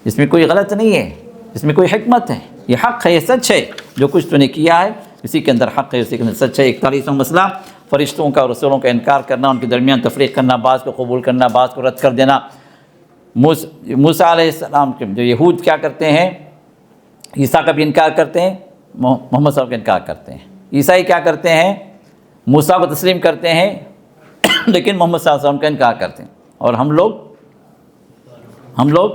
اس میں کوئی غلط نہیں ہے، اس میں کوئی حکمت ہے، یہ حق ہے، یہ سچ ہے، جو کچھ تو نے کیا ہے اسی کے اندر حق ہے، اسی کے اندر سچ ہے۔ 41واں مسئلہ فرشتوں کا اور رسولوں کا انکار کرنا، ان کے درمیان تفریق کرنا، بعض کو قبول کرنا، بعض کو رد کر دینا۔ موسیٰ علیہ السلام کے جو یہود کیا کرتے ہیں، عیسیٰ کا بھی انکار کرتے ہیں، محمد صلی اللہ علیہ وسلم کا انکار کرتے ہیں۔ عیسائی کیا کرتے ہیں، موسیٰ کو تسلیم کرتے ہیں لیکن محمد صلی اللہ علیہ وسلم کا انکار کرتے ہیں۔ اور ہم لوگ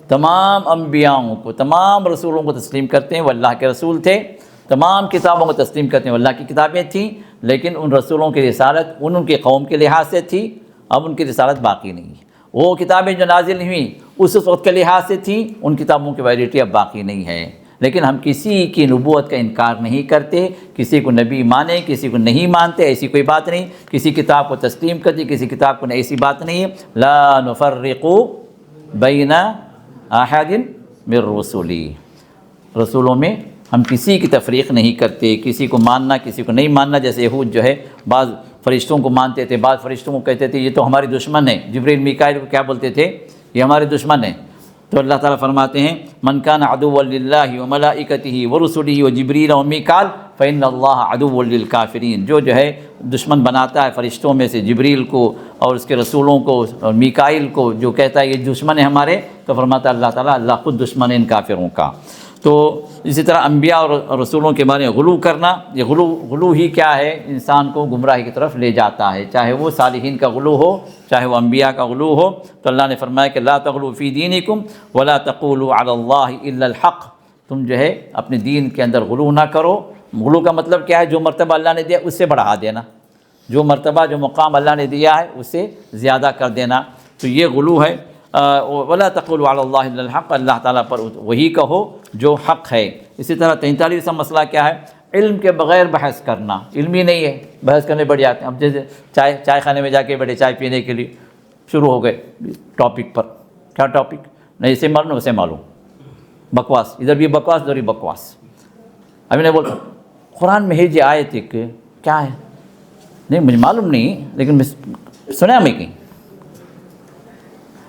تمام انبیاؤں کو، تمام رسولوں کو تسلیم کرتے ہیں، وہ اللہ کے رسول تھے، تمام کتابوں کو تسلیم کرتے ہیں، وہ اللہ کی کتابیں تھیں، لیکن ان رسولوں کی رسالت ان کے قوم کے لحاظ سے تھی، اب ان کی رسالت باقی نہیں ہے۔ وہ کتابیں جو نازل ہوئیں اس وقت کے لحاظ سے تھیں، ان کتابوں کی ویلیڈیٹی اب باقی نہیں ہے۔ لیکن ہم کسی کی نبوت کا انکار نہیں کرتے، کسی کو نبی مانیں، کسی کو نہیں مانتے، ایسی کوئی بات نہیں، کسی کتاب کو تسلیم کرتے، کسی کتاب کو نہیں، ایسی بات نہیں ہے۔ لا نفرق بین احد من رسلی، رسولوں میں ہم کسی کی تفریق نہیں کرتے، کسی کو ماننا کسی کو نہیں ماننا۔ جیسے یہود جو ہے بعض فرشتوں کو مانتے تھے، بعض فرشتوں کو کہتے تھے یہ تو ہمارے دشمن ہیں، جبریل میکائیل کو کیا بولتے تھے، یہ ہمارے دشمن ہیں۔ تو اللہ تعالیٰ فرماتے ہیں من کان عدوا للہ وملائکتہ ورسلہ وجبریل ومیکال فإن اللہ عدو للکافرین، جو ہے دشمن بناتا ہے فرشتوں میں سے جبریل کو اور اس کے رسولوں کو اور میکائیل کو، جو کہتا ہے یہ دشمن ہے ہمارے، تو فرماتا ہے اللہ تعالیٰ اللہ خود دشمن ہے ان کافروں کا۔ تو اسی طرح انبیاء اور رسولوں کے بارے میں غلو کرنا، یہ غلو ہی کیا ہے، انسان کو گمراہی کی طرف لے جاتا ہے، چاہے وہ صالحین کا غلو ہو چاہے وہ انبیاء کا غلو ہو۔ تو اللہ نے فرمایا کہ لا تغلوا فی دینکم ولا تقولوا علی اللہ الا الحق، تم جو ہے اپنے دین کے اندر غلو نہ کرو۔ غلو کا مطلب کیا ہے، جو مرتبہ اللہ نے دیا اس سے بڑھا دینا، جو مرتبہ جو مقام اللہ نے دیا ہے اس سے زیادہ کر دینا، تو یہ غلو ہے۔ ولا تقولوا علی اللہ الا الحق، اللہ تعالیٰ پر وہی کہو جو حق ہے۔ اسی طرح 43واں مسئلہ کیا ہے، علم کے بغیر بحث کرنا، علم ہی نہیں ہے، بحث کرنے بیٹھ جاتے ہیں۔ اب جیسے چائے خانے میں جا کے بیٹھے چائے پینے کے لیے، شروع ہو گئے ٹاپک پر، کیا ٹاپک، نہیں اسے معلوم اسے معلوم، بکواس، ادھر بھی بکواس ادھر بھی بکواس۔ ابھی نہیں بولتا قرآن میں ہے جی آیت ایک، کیا ہے، نہیں مجھے معلوم نہیں لیکن سنا میں کہیں،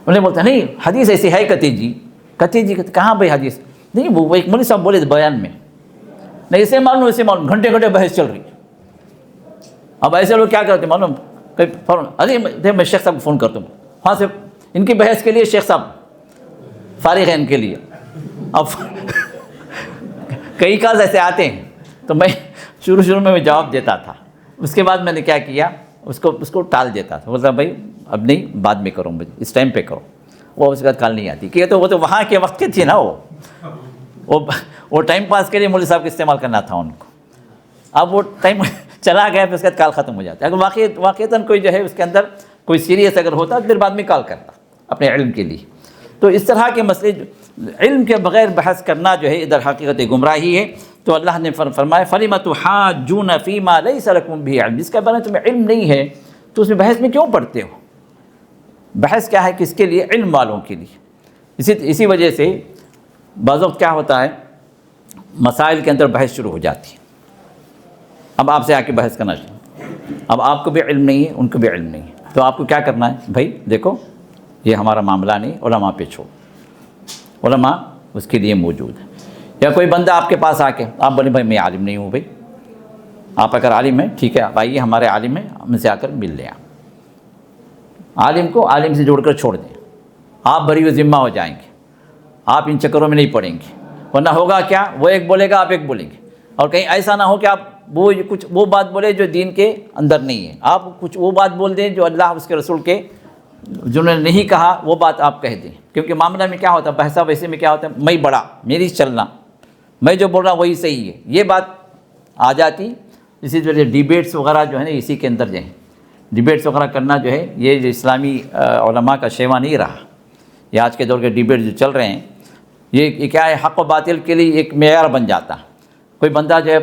انہیں بولتا نہیں حدیث ایسی ہے کہتے جی کہاں بھائی حدیث، نہیں وہ ایک مولوی صاحب بولے بیان میں، نہیں اسے معلوم اسے معلوم، گھنٹے گھنٹے بحث چل رہی۔ اب ایسے لوگ کیا کرتے معلوم، ارے میں شیخ صاحب کو فون کرتا ہوں، وہاں سے ان کی بحث کے لیے شیخ صاحب فارغ ہیں ان کے لیے۔ اب کئی کاز ایسے آتے ہیں، تو میں شروع میں جواب دیتا تھا، اس کے بعد میں نے کیا کیا، اس کو ٹال دیتا تھا، بولتا بھائی اب نہیں بعد میں کروں، مجھے اس ٹائم پہ کرو، وہ اس کے بعد کال نہیں آتی کہ وہ تو وہاں کے وقت کی تھی نا، وہ ٹائم پاس کے لیے مولوی صاحب کو استعمال کرنا تھا ان کو۔ اب وہ ٹائم چلا گیا، پھر اس کے بعد کال ختم ہو جاتا ہے۔ اگر واقعتاً کوئی جو ہے اس کے اندر کوئی سیریس اگر ہوتا تو پھر بعد میں کال کرتا اپنے علم کے لیے۔ تو اس طرح کے مسئلے، علم کے بغیر بحث کرنا جو ہے ادھر حقیقت گمراہی ہے۔ تو اللہ نے فرمایا فَلِمَ تُحَاجُّونَ فِي مَا لَيْسَ لَكُمْ بِهِ عِلْمٌ، جس کے بارے میں تمہیں علم نہیں ہے تو اس میں بحث میں کیوں پڑھتے ہو؟ بحث کیا ہے، کس کے لیے، علم والوں کے لیے۔ اسی وجہ سے بعض وقت کیا ہوتا ہے، مسائل کے اندر بحث شروع ہو جاتی ہے، اب آپ سے آ کے بحث کرنا چاہیے، اب آپ کو بھی علم نہیں ہے ان کو بھی علم نہیں ہے، تو آپ کو کیا کرنا ہے، بھائی دیکھو یہ ہمارا معاملہ نہیں، علماء پہ چھوڑ، علماء اس کے لیے موجود ہے۔ یا کوئی بندہ آپ کے پاس آ کے آپ بولے بھائی میں عالم نہیں ہوں، بھائی آپ اگر عالم ہیں ٹھیک ہے آپ آئیے ہمارے عالم ہیں، ہم سے آ کر مل لیں، عالم کو عالم سے جوڑ کر چھوڑ دیں، آپ بری و ذمہ ہو جائیں گے، آپ ان چکروں میں نہیں پڑیں گے، ورنہ ہوگا کیا، وہ ایک بولے گا آپ ایک بولیں گے، اور کہیں ایسا نہ ہو کہ آپ وہ بات بولے جو دین کے اندر نہیں ہے، آپ کچھ وہ بات بول دیں جو اللہ اس کے رسول کے جنہوں نے نہیں کہا وہ بات آپ کہہ دیں۔ کیونکہ معاملہ میں کیا ہوتا ہے، بحثہ ویسے میں کیا ہوتا ہے، میں بڑا، میری چلنا، میں جو بول رہا ہوں وہی صحیح ہے، یہ بات آ جاتی۔ اسی وجہ سے ڈیبیٹس وغیرہ جو ہے نا اسی کے اندر جو ہے، ڈیبیٹس وغیرہ کرنا جو ہے یہ جو اسلامی علماء کا شیوا نہیں رہا۔ یہ آج کے دور کے ڈیبیٹ جو چل رہے ہیں یہ کیا ہے، حق و باطل کے لیے ایک معیار بن جاتا۔ کوئی بندہ جو ہے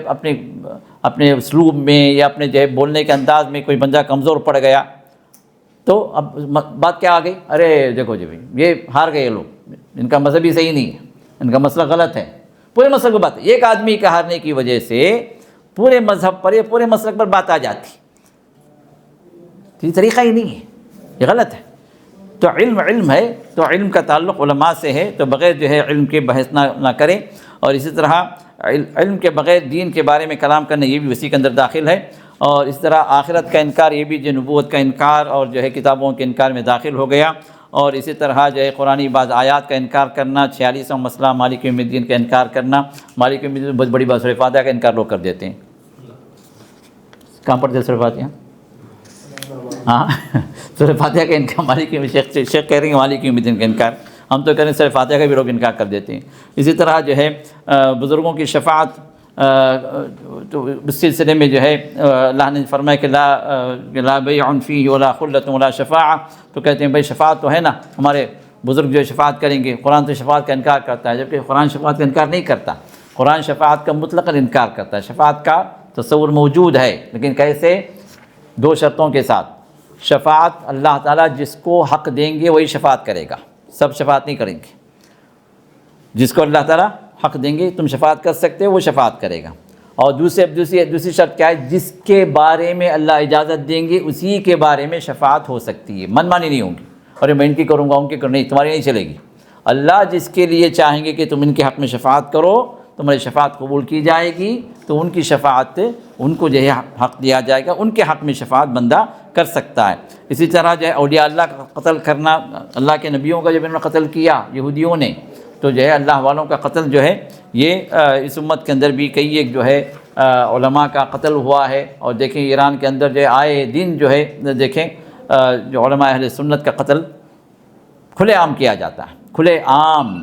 اپنے اسلوب میں یا اپنے جو ہے بولنے کے انداز میں کوئی بندہ کمزور پڑ گیا تو اب بات کیا آ گئی، ارے دیکھو جی بھائی یہ ہار گئے لوگ، ان کا مذہب ہی صحیح نہیں ہے، ان کا مسئلہ غلط ہے، پورے مسئلے کو بات، ایک آدمی کا ہارنے کی وجہ سے پورے مذہب پر یا پورے مسلک پر بات آ جاتی، یہ طریقہ ہی نہیں ہے، یہ غلط ہے۔ تو علم ہے تو علم کا تعلق علماء سے ہے، تو بغیر جو ہے علم کے بحث نہ کریں، اور اسی طرح علم کے بغیر دین کے بارے میں کلام کرنا یہ بھی اسی کے اندر داخل ہے، اور اس طرح آخرت کا انکار یہ بھی جو نبوت کا انکار اور جو ہے کتابوں کے انکار میں داخل ہو گیا، اور اسی طرح جو ہے قرآنی بعض آیات کا انکار کرنا، 46واں مسئلہ مالک یوم الدین کا انکار کرنا۔ مالک یوم الدین بہت بڑی بات، سورہ فاتحہ کا انکار لوگ کر دیتے ہیں۔ کہاں پڑھتے سورہ فاتحہ؟ ہاں سورہ فاتحہ کا انکار، مالک یوم شیخ کہہ رہے ہیں مالک یوم الدین کا انکار، ہم تو کہہ رہے ہیں سورہ فاتحہ کا بھی لوگ انکار کر دیتے ہیں۔ اسی طرح جو ہے بزرگوں کی شفاعت، تو اس سلسلے میں جو ہے اللہ نے فرمایا کہ لا بیع فیہ ولا خلۃ ولا شفاعہ، تو کہتے ہیں بھائی شفاعت تو ہے نا، ہمارے بزرگ جو ہے شفاعت کریں گے، قرآن تو شفاعت کا انکار کرتا ہے، جبکہ قرآن شفاعت کا انکار نہیں کرتا، قرآن شفاعت کا مطلقاً انکار کرتا ہے۔ شفاعت کا تصور موجود ہے، لیکن کیسے؟ 2 شرطوں کے ساتھ۔ شفاعت اللہ تعالیٰ جس کو حق دیں گے وہی شفاعت کرے گا، سب شفاعت نہیں کریں گے، جس کو اللہ تعالیٰ حق دیں گے تم شفاعت کر سکتے ہو وہ شفاعت کرے گا۔ اور دوسری شرط کیا ہے؟ جس کے بارے میں اللہ اجازت دیں گے اسی کے بارے میں شفاعت ہو سکتی ہے، من مانی نہیں ہوں گی، ارے میں ان کی کروں گا ان کی کروں، نہیں، تمہاری نہیں چلے گی۔ اللہ جس کے لیے چاہیں گے کہ تم ان کے حق میں شفاعت کرو، تمہاری شفاعت قبول کی جائے گی، تو ان کی شفاعت ان کو جو ہے حق دیا جائے گا، ان کے حق میں شفاعت بندہ کر سکتا ہے۔ اسی طرح جو ہے اولیاء اللہ کا قتل کرنا، اللہ کے نبیوں کا جب انہوں نے قتل کیا یہودیوں نے، تو جو ہے اللہ والوں کا قتل جو ہے یہ اس امت کے اندر بھی کئی ایک جو ہے علماء کا قتل ہوا ہے، اور دیکھیں ایران کے اندر جو ہے آئے دن جو ہے دیکھیں جو علماء اہل سنت کا قتل کھلے عام کیا جاتا ہے، کھلے عام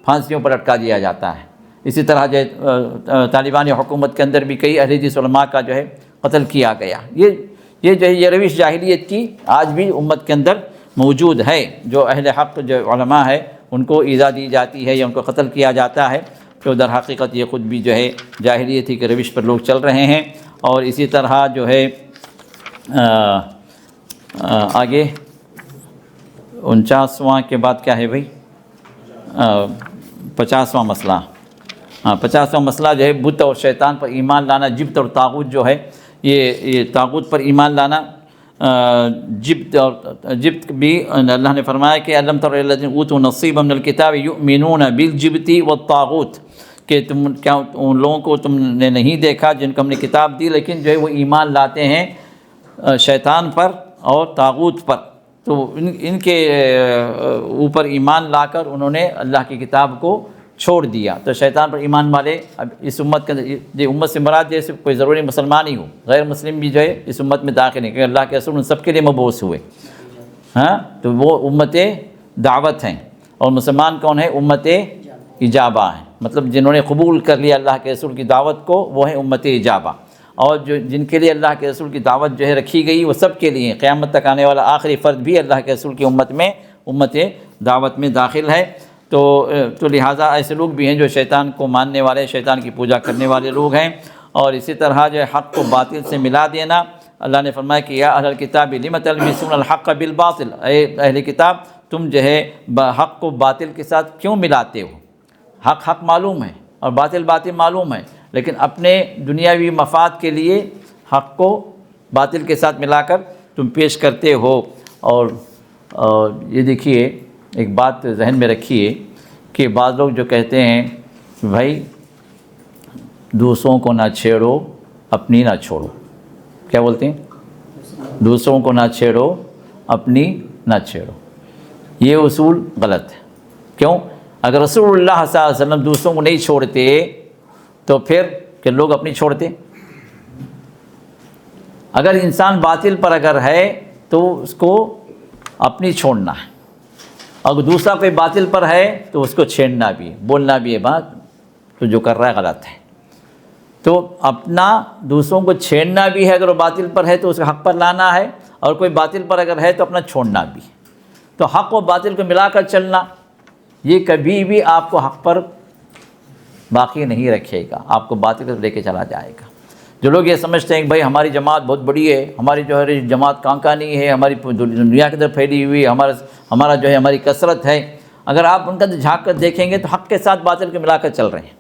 پھانسیوں پر لٹکا دیا جاتا ہے۔ اسی طرح جو ہے طالبانی حکومت کے اندر بھی کئی اہل حدیث علماء کا جو ہے قتل کیا گیا۔ یہ جو ہے یہ روش جاہلیت کی آج بھی امت کے اندر موجود ہے، جو اہل حق جو علماء ہے ان کو ایذا دی جاتی ہے یا ان کو قتل کیا جاتا ہے، تو در حقیقت یہ خود بھی جو ہے جاہلیت ہی کے روش پر لوگ چل رہے ہیں۔ اور اسی طرح جو ہے آگے 49واں کے بعد کیا ہے بھائی؟ 50واں مسئلہ، 50واں مسئلہ جو ہے بت اور شیطان پر ایمان لانا، جبت اور طاغوت جو ہے یہ طاغوت پر ایمان لانا، جبت بھی اللہ نے فرمایا کہ الم تر الذین اوتوا نصیبا من الکتاب یؤمنون بالجبت والطاغوت، کہ تم کیا ان لوگوں کو تم نے نہیں دیکھا جن کو ہم نے کتاب دی لیکن جو ہے وہ ایمان لاتے ہیں شیطان پر اور طاغوت پر، تو ان کے اوپر ایمان لا کر انہوں نے اللہ کی کتاب کو چھوڑ دیا۔ تو شیطان پر ایمان والے اب اس امت کے اندر، امت سے مراد جیسے کوئی ضروری مسلمان ہی ہو، غیر مسلم بھی جو ہے اس امت میں داخل ہیں، کیونکہ اللہ کے رسول ان سب کے لیے مبعوث ہوئے، ہاں، تو وہ امت دعوت ہیں، اور مسلمان کون ہے؟ امت اجابہ ہیں، مطلب جنہوں نے قبول کر لیا اللہ کے رسول کی دعوت کو وہ ہیں امت اجابہ۔ اور جن کے لیے اللہ کے رسول کی دعوت جو ہے رکھی گئی وہ سب کے لیے، قیامت تک آنے والا آخری فرد بھی اللہ کے رسول کی امت میں، امت دعوت میں داخل ہے۔ تو لہٰذا ایسے لوگ بھی ہیں جو شیطان کو ماننے والے، شیطان کی پوجا کرنے والے لوگ ہیں۔ اور اسی طرح جو ہے حق کو باطل سے ملا دینا، اللہ نے فرمایا کہ یا اہل الکتاب لم تلبسون الحق بالباطل، اے اہل کتاب تم جو ہے حق کو باطل کے ساتھ کیوں ملاتے ہو؟ حق معلوم ہے اور باطل معلوم ہے، لیکن اپنے دنیاوی مفاد کے لیے حق کو باطل کے ساتھ ملا کر تم پیش کرتے ہو۔ اور یہ دیکھیے ایک بات ذہن میں رکھیے کہ بعض لوگ جو کہتے ہیں بھائی دوسروں کو نہ چھیڑو اپنی نہ چھوڑو، کیا بولتے ہیں؟ دوسروں کو نہ چھیڑو اپنی نہ چھیڑو، یہ اصول غلط ہے۔ کیوں؟ اگر رسول اللہ صلی اللہ علیہ وسلم دوسروں کو نہیں چھوڑتے تو پھر کہ لوگ اپنی چھوڑتے؟ اگر انسان باطل پر اگر ہے تو اس کو اپنی چھوڑنا ہے، اگر دوسرا کوئی باطل پر ہے تو اس کو چھیڑنا بھی ہے، بولنا بھی ہے بات تو جو کر رہا ہے غلط ہے۔ تو اپنا دوسروں کو چھیڑنا بھی ہے، اگر وہ باطل پر ہے تو اس کو حق پر لانا ہے، اور کوئی باطل پر اگر ہے تو اپنا چھوڑنا بھی ہے۔ تو حق و باطل کو ملا کر چلنا یہ کبھی بھی آپ کو حق پر باقی نہیں رکھے گا، آپ کو باطل پر لے کے چلا جائے گا۔ جو لوگ یہ سمجھتے ہیں کہ بھائی ہماری جماعت بہت بڑی ہے، ہماری جو ہے جماعت کہاں نہیں ہے، ہماری دنیا کے اندر پھیلی ہوئی، ہمارا جو ہے ہماری کثرت ہے، اگر آپ ان کا جھانک کر دیکھیں گے تو حق کے ساتھ باطل کو ملا کر چل رہے ہیں،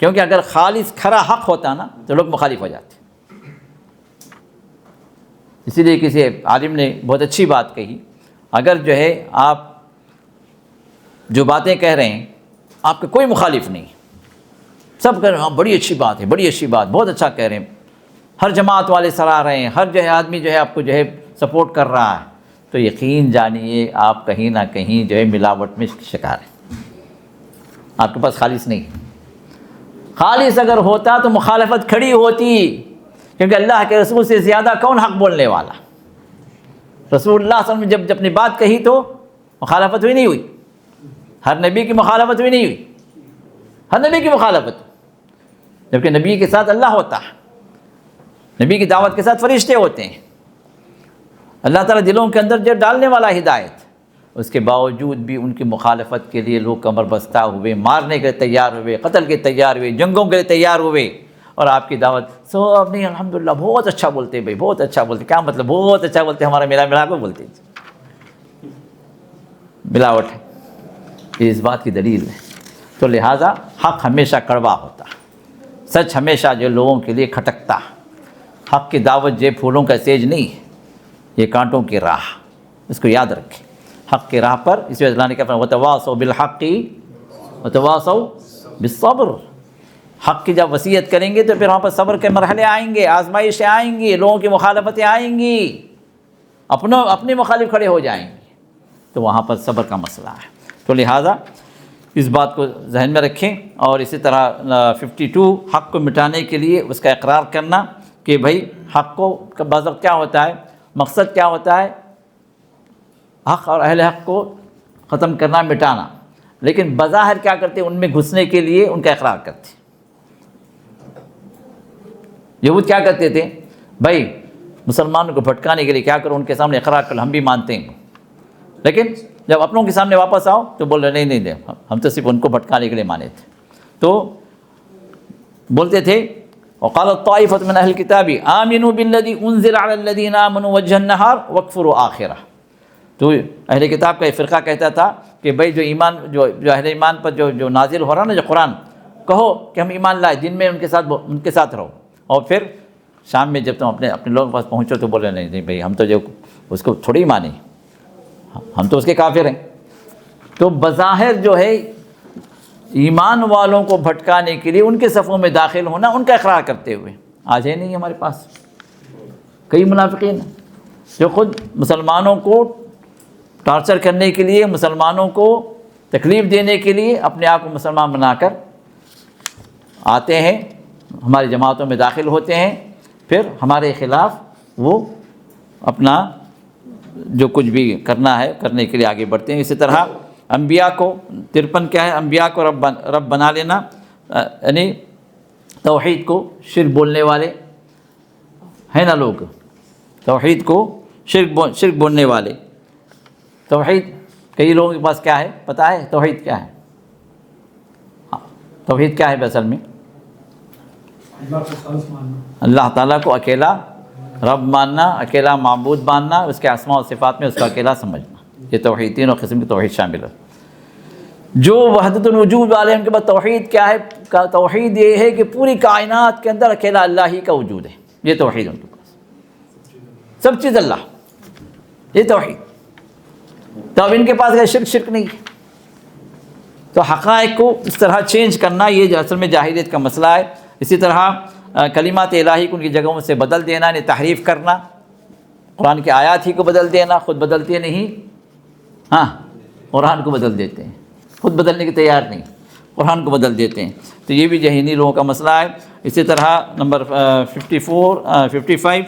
کیونکہ اگر خالص کھرا حق ہوتا نا تو لوگ مخالف ہو جاتے۔ اسی لیے کسی عالم نے بہت اچھی بات کہی، اگر جو ہے آپ جو باتیں کہہ رہے ہیں آپ کا کوئی مخالف نہیں، سب کہہ رہے ہیں ہاں بڑی اچھی بات ہے، بڑی اچھی بات، بہت اچھا کہہ رہے ہیں، ہر جماعت والے سراہ رہے ہیں، ہر جو ہے آدمی جو ہے آپ کو جو ہے سپورٹ کر رہا ہے، تو یقین جانیے آپ کہیں نہ کہیں جو ہے ملاوٹ میں شکار ہیں، آپ کے پاس خالص نہیں ہے۔ خالص اگر ہوتا تو مخالفت کھڑی ہوتی، کیونکہ اللہ کے رسول سے زیادہ کون حق بولنے والا؟ رسول اللہ صلی اللہ علیہ وسلم نے جب اپنی بات کہی تو مخالفت ہوئی نہیں ہوئی؟ ہر نبی کی مخالفت ہوئی نہیں ہوئی؟ ہر نبی کی مخالفت، جبکہ نبی کے ساتھ اللہ ہوتا ہے، نبی کی دعوت کے ساتھ فرشتے ہوتے ہیں، اللہ تعالیٰ دلوں کے اندر جو ڈالنے والا ہدایت، اس کے باوجود بھی ان کی مخالفت کے لیے لوگ کمر بستہ ہوئے، مارنے کے تیار ہوئے، قتل کے تیار ہوئے، جنگوں کے لیے تیار ہوئے، اور آپ کی دعوت سب نہیں الحمدللہ بہت اچھا بولتے بھائی، بہت اچھا بولتے، کیا مطلب بہت اچھا بولتے؟ ہمارا ملا کو بولتے، ملاوٹ ہے، یہ اس بات کی دلیل ہے۔ تو لہٰذا حق ہمیشہ کڑوا ہوتا، سچ ہمیشہ جو لوگوں کے لیے کھٹکتا، حق کی دعوت جو پھولوں کا سیج نہیں ہے، یہ کانٹوں کی راہ، اس کو یاد رکھیں۔ حق کی راہ پر اس وجہ اللہ نے کہا وَتَوَاصَوْا بِالْحَقِّ وَتَوَاصَوْا بِالصَّبْرِ، حق کی جب وصیت کریں گے تو پھر وہاں پر صبر کے مرحلے آئیں گے، آزمائشیں آئیں گی، لوگوں کی مخالفتیں آئیں گی، اپنے مخالف کھڑے ہو جائیں گے، تو وہاں پر صبر کا مسئلہ ہے۔ تو لہٰذا اس بات کو ذہن میں رکھیں، اور اسی طرح 52 حق کو مٹانے کے لیے اس کا اقرار کرنا کہ بھائی حق کو بعض وقت کیا ہوتا ہے، مقصد کیا ہوتا ہے، حق اور اہل حق کو ختم کرنا، مٹانا، لیکن بظاہر کیا کرتے ان میں گھسنے کے لیے ان کا اقرار کرتے۔ یہود کیا کرتے تھے، بھائی مسلمانوں کو بھٹکانے کے لیے کیا کرو، ان کے سامنے اقرار کرو ہم بھی مانتے ہیں، لیکن جب اپنوں کے سامنے واپس آؤ تو بول رہے نہیں ہم تو صرف ان کو بھٹکانے کے لیے مانے تھے۔ تو بولتے تھے وقالت طائفة من اہل الکتاب آمنوا بالذی انزل علی الذین آمنوا وجہ النہار واکفروا آخرہ، تو اہل کتاب کا ایک فرقہ کہتا تھا کہ بھائی جو اہل ایمان پر جو نازل ہو رہا نا جو قرآن، کہو کہ ہم ایمان لائے، دن میں ان کے ساتھ رہو، اور پھر شام میں جب تم اپنے لوگوں کے پاس پہنچو تو بولے نہیں بھائی ہم تو جو اس کو تھوڑی مانے، ہم تو اس کے کافر ہیں۔ تو بظاہر جو ہے ایمان والوں کو بھٹکانے کے لیے ان کے صفوں میں داخل ہونا، ان کا اقرار کرتے ہوئے، آج ہے نہیں ہمارے پاس کئی منافقین جو خود مسلمانوں کو ٹارچر کرنے کے لیے، مسلمانوں کو تکلیف دینے کے لیے اپنے آپ کو مسلمان بنا کر آتے ہیں، ہماری جماعتوں میں داخل ہوتے ہیں، پھر ہمارے خلاف وہ اپنا جو کچھ بھی کرنا ہے کرنے کے لیے آگے بڑھتے ہیں۔ اسی طرح انبیاء کو 53 کیا ہے، انبیاء کو رب بنا لینا، یعنی توحید کو شرک بولنے والے ہیں نا لوگ، توحید کو شرک بولنے والے، توحید کئی لوگوں کے پاس کیا ہے پتہ ہے توحید کیا ہے؟ توحید کیا ہے اصل میں؟ اللہ تعالیٰ کو اکیلا رب ماننا، اکیلا معبود ماننا، اس کے اسماء و صفات میں اس کا اکیلا سمجھنا، یہ توحید، تینوں قسم کی توحید شامل ہے۔ جو وحدت الوجود والے ان کے بعد توحید کیا ہے؟ توحید یہ ہے کہ پوری کائنات کے اندر اکیلا اللہ ہی کا وجود ہے، یہ توحید ان کے پاس، سب چیز اللہ، یہ توحید۔ تو اب ان کے پاس شرک نہیں ہے، تو حقائق کو اس طرح چینج کرنا یہ جو اصل میں جاہلیت کا مسئلہ ہے۔ اسی طرح کلمات الہی کو ان کی جگہوں سے بدل دینا، یعنی تحریف کرنا، قرآن کی آیات ہی کو بدل دینا، خود بدلتے نہیں، ہاں قرآن کو بدل دیتے ہیں، خود بدلنے کے تیار نہیں، قرآن کو بدل دیتے ہیں، تو یہ بھی ذہنی لوگوں کا مسئلہ ہے۔ اسی طرح نمبر 55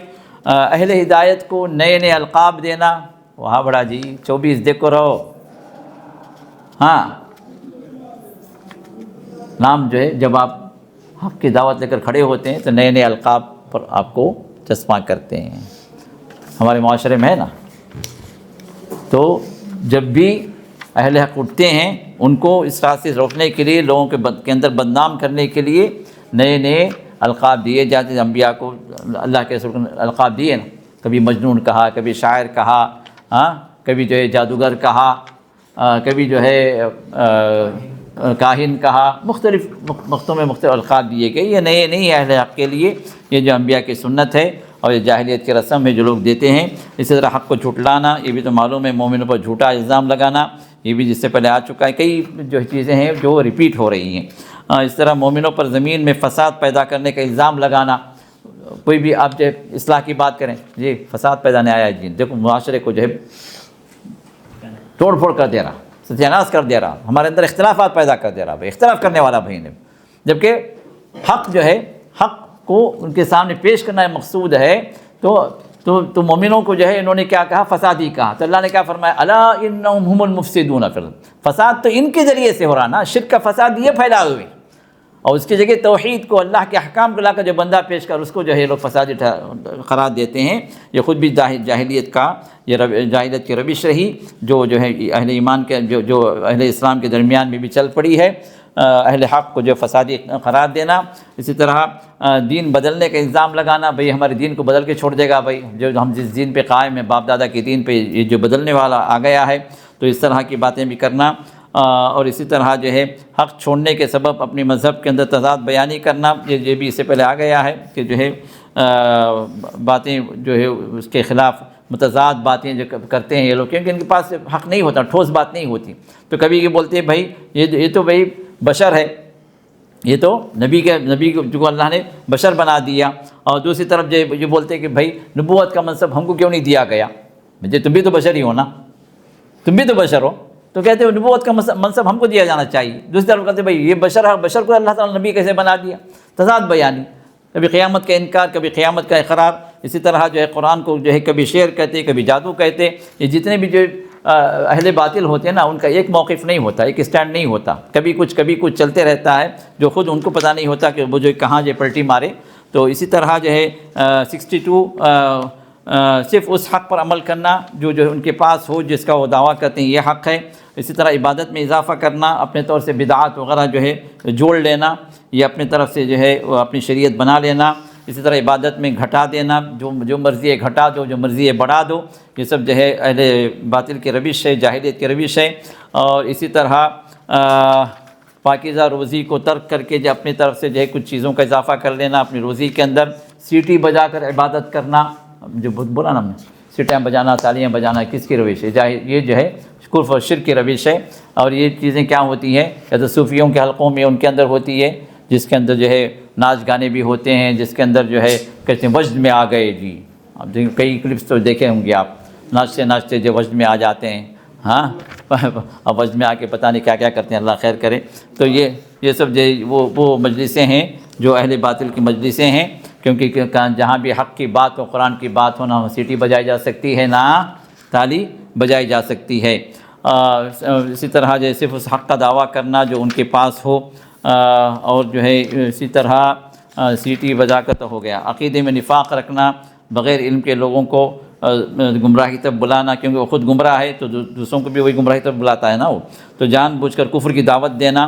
اہل ہدایت کو نئے نئے القاب دینا، وہاں بڑا جی 24 دیکھو رہو، ہاں نام جو ہے جب آپ حق کی دعوت لے کر کھڑے ہوتے ہیں تو نئے نئے القاب پر آپ کو چسپاں کرتے ہیں، ہمارے معاشرے میں ہے نا۔ تو جب بھی اہل حق اٹھتے ہیں ان کو اس طرح سے روکنے کے لیے، لوگوں کے اندر بدنام کرنے کے لیے نئے نئے القاب دیے جاتے ہیں۔ انبیاء کو اللہ کے رسول کو القاب دیے نا، کبھی مجنون کہا، کبھی شاعر کہا، ہاں کبھی جو ہے جادوگر کہا، کبھی جو ہے کاہن کہا، مختلف القاب دیے گئے۔ یہ نئے نہیں ہے اہل حق کے لیے، یہ جو انبیاء کی سنت ہے اور یہ جاہلیت کی رسم ہے جو لوگ دیتے ہیں۔ اسی طرح حق کو جھٹلانا، یہ بھی تو معلوم ہے، مومنوں پر جھوٹا الزام لگانا، یہ بھی جس سے پہلے آ چکا ہے، کئی جو چیزیں ہیں جو ریپیٹ ہو رہی ہیں۔ اس طرح مومنوں پر زمین میں فساد پیدا کرنے کا الزام لگانا، کوئی بھی آپ جو اصلاح کی بات کریں، جی فساد پیدا نہیں آیا ہے، جی دیکھو معاشرے کو جو ہے توڑ پھوڑ کر دے رہا، ستیہ ناش کر دے رہا، ہمارے اندر اختلافات پیدا کر دے رہا، بھائی اختلاف کرنے والا بھائی نے، جبکہ حق جو ہے، حق کو ان کے سامنے پیش کرنا مقصود ہے، تو مومنوں کو جو ہے انہوں نے کیا کہا؟ فسادی کہا۔ تو اللہ نے کیا فرمایا؟ الا انہم هم المفسدون فی الارض، فساد تو ان کے ذریعے سے ہو رہا نا، شرک کا فساد یہ پھیلا ہوئے، اور اس کی جگہ توحید کو، اللہ کے احکام کو لا کر جو بندہ پیش کر، اس کو جو ہے لوگ فسادی قرار دیتے ہیں۔ یہ خود بھی جاہلیت کا، یہ جاہلیت کی روش رہی جو ہے اہل ایمان کے، جو اہل اسلام کے درمیان میں بھی چل پڑی ہے، اہل حق کو جو فسادی قرار دینا۔ اسی طرح دین بدلنے کا الزام لگانا، بھئی ہمارے دین کو بدل کے چھوڑ دے گا، بھئی جو ہم جس دین پہ قائم ہیں، باپ دادا کے دین پہ، یہ جو بدلنے والا آ گیا ہے، تو اس طرح کی باتیں بھی کرنا۔ اور اسی طرح جو ہے حق چھوڑنے کے سبب اپنی مذہب کے اندر تضاد بیانی کرنا، یہ بھی اس سے پہلے آ گیا ہے کہ جو ہے باتیں جو ہے اس کے خلاف متضاد باتیں جو کرتے ہیں یہ لوگ، کیونکہ ان کے پاس حق نہیں ہوتا، ٹھوس بات نہیں ہوتی، تو کبھی یہ بولتے ہیں بھائی یہ تو بھائی بشر ہے، یہ تو نبی کو جو اللہ نے بشر بنا دیا، اور دوسری طرف جو بولتے ہیں کہ بھائی نبوت کا منصب ہم کو کیوں نہیں دیا گیا، مجھے تم بھی تو بشر ہی ہو نا، تم بھی تو بشر ہو، تو کہتے ہیں نبوت کا منصب ہم کو دیا جانا چاہیے۔ دوسری طرف کہتے ہیں بھائی یہ بشر کو اللہ تعالیٰ نبی کیسے بنا دیا، تضاد بیانی، کبھی قیامت کا انکار، کبھی قیامت کا اقرار۔ اسی طرح جو ہے قرآن کو جو ہے کبھی شعر کہتے، کبھی جادو کہتے۔ یہ جتنے بھی جو اہل باطل ہوتے ہیں نا، ان کا ایک موقف نہیں ہوتا، ایک اسٹینڈ نہیں ہوتا، کبھی کچھ چلتے رہتا ہے جو خود ان کو پتہ نہیں ہوتا کہ وہ جو کہاں جو پلٹی مارے۔ تو اسی طرح جو ہے 62 صرف اس حق پر عمل کرنا جو ان کے پاس ہو، جس کا وہ دعویٰ کرتے ہیں یہ حق ہے۔ اسی طرح عبادت میں اضافہ کرنا، اپنے طور سے بدعات وغیرہ جو ہے جوڑ لینا، یہ اپنے طرف سے جو ہے وہ اپنی شریعت بنا لینا۔ اسی طرح عبادت میں گھٹا دینا، جو مرضی ہے گھٹا دو، جو مرضی ہے بڑھا دو، یہ سب جو ہے اہل باطل کی روش ہے، جاہلیت کی روش ہے۔ اور اسی طرح پاکیزہ روزی کو ترک کر کے جو اپنی طرف سے جو ہے کچھ چیزوں کا اضافہ کر لینا اپنی روزی کے اندر، سیٹی بجا کر عبادت کرنا، جو بولا نا ہم نے، سیٹیاں بجانا، تالیاں بجانا، کس کی روش ہے؟ یہ جو ہے کفر و شرک کی روش ہے۔ اور یہ چیزیں کیا ہوتی ہیں؟ یا تو صوفیوں کے حلقوں میں ان کے اندر ہوتی ہے، جس کے اندر جو ہے ناچ گانے بھی ہوتے ہیں، جس کے اندر جو ہے کہتے ہیں وجد میں آ گئے جی۔ اب کئی کلپس تو دیکھے ہوں گے آپ، ناچتے ناچتے جو وجد میں آ جاتے ہیں، ہاں اب وجد میں آ کے پتہ نہیں کیا کیا کرتے ہیں، اللہ خیر کرے۔ تو یہ سب جو وہ مجلسیں ہیں جو اہل باطل کی مجلسیں ہیں، کیونکہ جہاں بھی حق کی بات ہو، قرآن کی بات ہو، نہ سیٹی بجائی جا سکتی ہے، نہ تالی بجائی جا سکتی ہے۔ اسی طرح جو صرف اس حق کا دعویٰ کرنا جو ان کے پاس ہو، اور جو ہے اسی طرح سیٹی بجا کر تو ہو گیا۔ عقیدے میں نفاق رکھنا، بغیر علم کے لوگوں کو گمراہی طرف بلانا، کیونکہ وہ خود گمراہ ہے تو دوسروں کو بھی وہی گمراہی طرف بلاتا ہے نا وہ، تو جان بوجھ کر کفر کی دعوت دینا،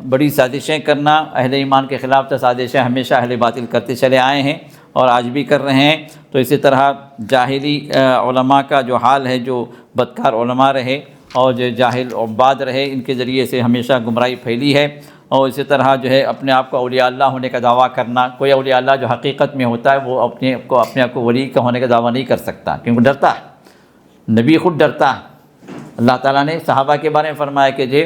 بڑی سازشیں کرنا، اہل ایمان کے خلاف تو سازشیں ہمیشہ اہل باطل کرتے چلے آئے ہیں اور آج بھی کر رہے ہیں۔ تو اسی طرح جاہلی علماء کا جو حال ہے، جو بدکار علماء رہے اور جو جاہل عباد رہے، ان کے ذریعے سے ہمیشہ گمراہی پھیلی ہے۔ اور اسی طرح جو ہے اپنے آپ کو اولیاء اللہ ہونے کا دعویٰ کرنا، کوئی اولیاء اللہ جو حقیقت میں ہوتا ہے وہ اپنے آپ کو ولی کا ہونے کا دعویٰ نہیں کر سکتا، کیونکہ ڈرتا ہے، نبی خود ڈرتا ہے۔ اللہ تعالیٰ نے صحابہ کے بارے میں فرمایا کہ جو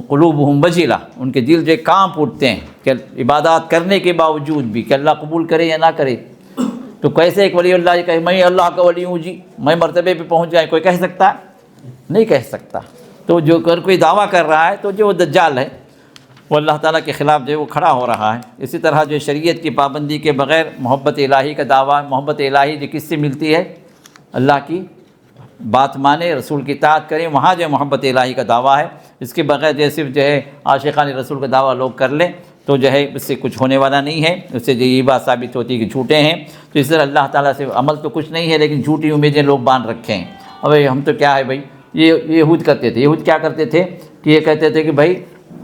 قلوبہم وجلہ، ان کے دل جو کانپ اٹھتے ہیں کہ عبادات کرنے کے باوجود بھی کہ اللہ قبول کرے یا نہ کرے۔ تو کیسے ایک ولی اللہ کہے میں اللہ کا ولی ہوں جی، میں مرتبے پہ پہنچ جائے، کوئی کہہ سکتا ہے؟ نہیں کہہ سکتا۔ تو جو کوئی دعویٰ کر رہا ہے تو جو وہ دجال ہے، وہ اللہ تعالیٰ کے خلاف جو ہے وہ کھڑا ہو رہا ہے۔ اسی طرح جو شریعت کی پابندی کے بغیر محبت الہی کا دعویٰ، محبت الہی جو کس سے ملتی ہے؟ اللہ کی بات مانے، رسول کی اطاعت کریں، وہاں جو محبت الہی کا دعویٰ ہے۔ اس کے بغیر جو صرف جو ہے عاشقان رسول کا دعویٰ لوگ کر لیں تو جو ہے اس سے کچھ ہونے والا نہیں ہے، اس سے جو یہ بات ثابت ہوتی ہے کہ جھوٹے ہیں۔ تو اس طرح اللہ تعالیٰ سے عمل تو کچھ نہیں ہے، لیکن جھوٹی امیدیں لوگ باندھ رکھے ہیں۔ اب ہم تو کیا ہے بھائی، یہ یہود کرتے تھے، یہود کیا کرتے تھے کہ یہ کہتے تھے کہ بھائی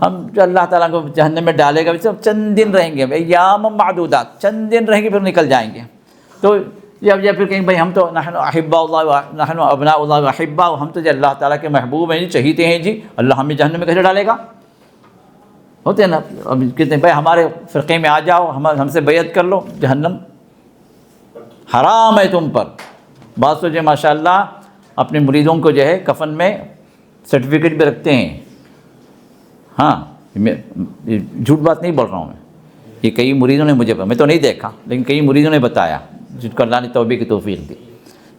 ہم جو اللہ تعالیٰ کو جہنم میں ڈالے گا صرف چند دن رہیں گے، ایام معدودات، چند دن رہیں گے پھر نکل جائیں گے۔ تو یا پھر کہیں بھائی ہم تو نحن احباء اللہ، نحن ابناء اللہ واحباء، ہم تو جو اللہ تعالیٰ کے محبوب ہیں جی، چہیتے ہیں جی، اللہ ہمیں جہنم میں کیسے ڈالے گا؟ ہوتے ہیں نا، اب کہتے ہیں بھائی ہمارے فرقے میں آ جاؤ، ہم سے بیعت کر لو، جہنم حرام ہے تم پر۔ بعض تو جو ماشاءاللہ اپنے مریدوں کو جو ہے کفن میں سرٹیفکیٹ بھی رکھتے ہیں۔ ہاں میں جھوٹ بات نہیں بول رہا ہوں میں، یہ کئی مریدوں نے مجھے، میں تو نہیں دیکھا لیکن کئی مریدوں نے بتایا جن کو اللہ نے توبے کی توفیق دی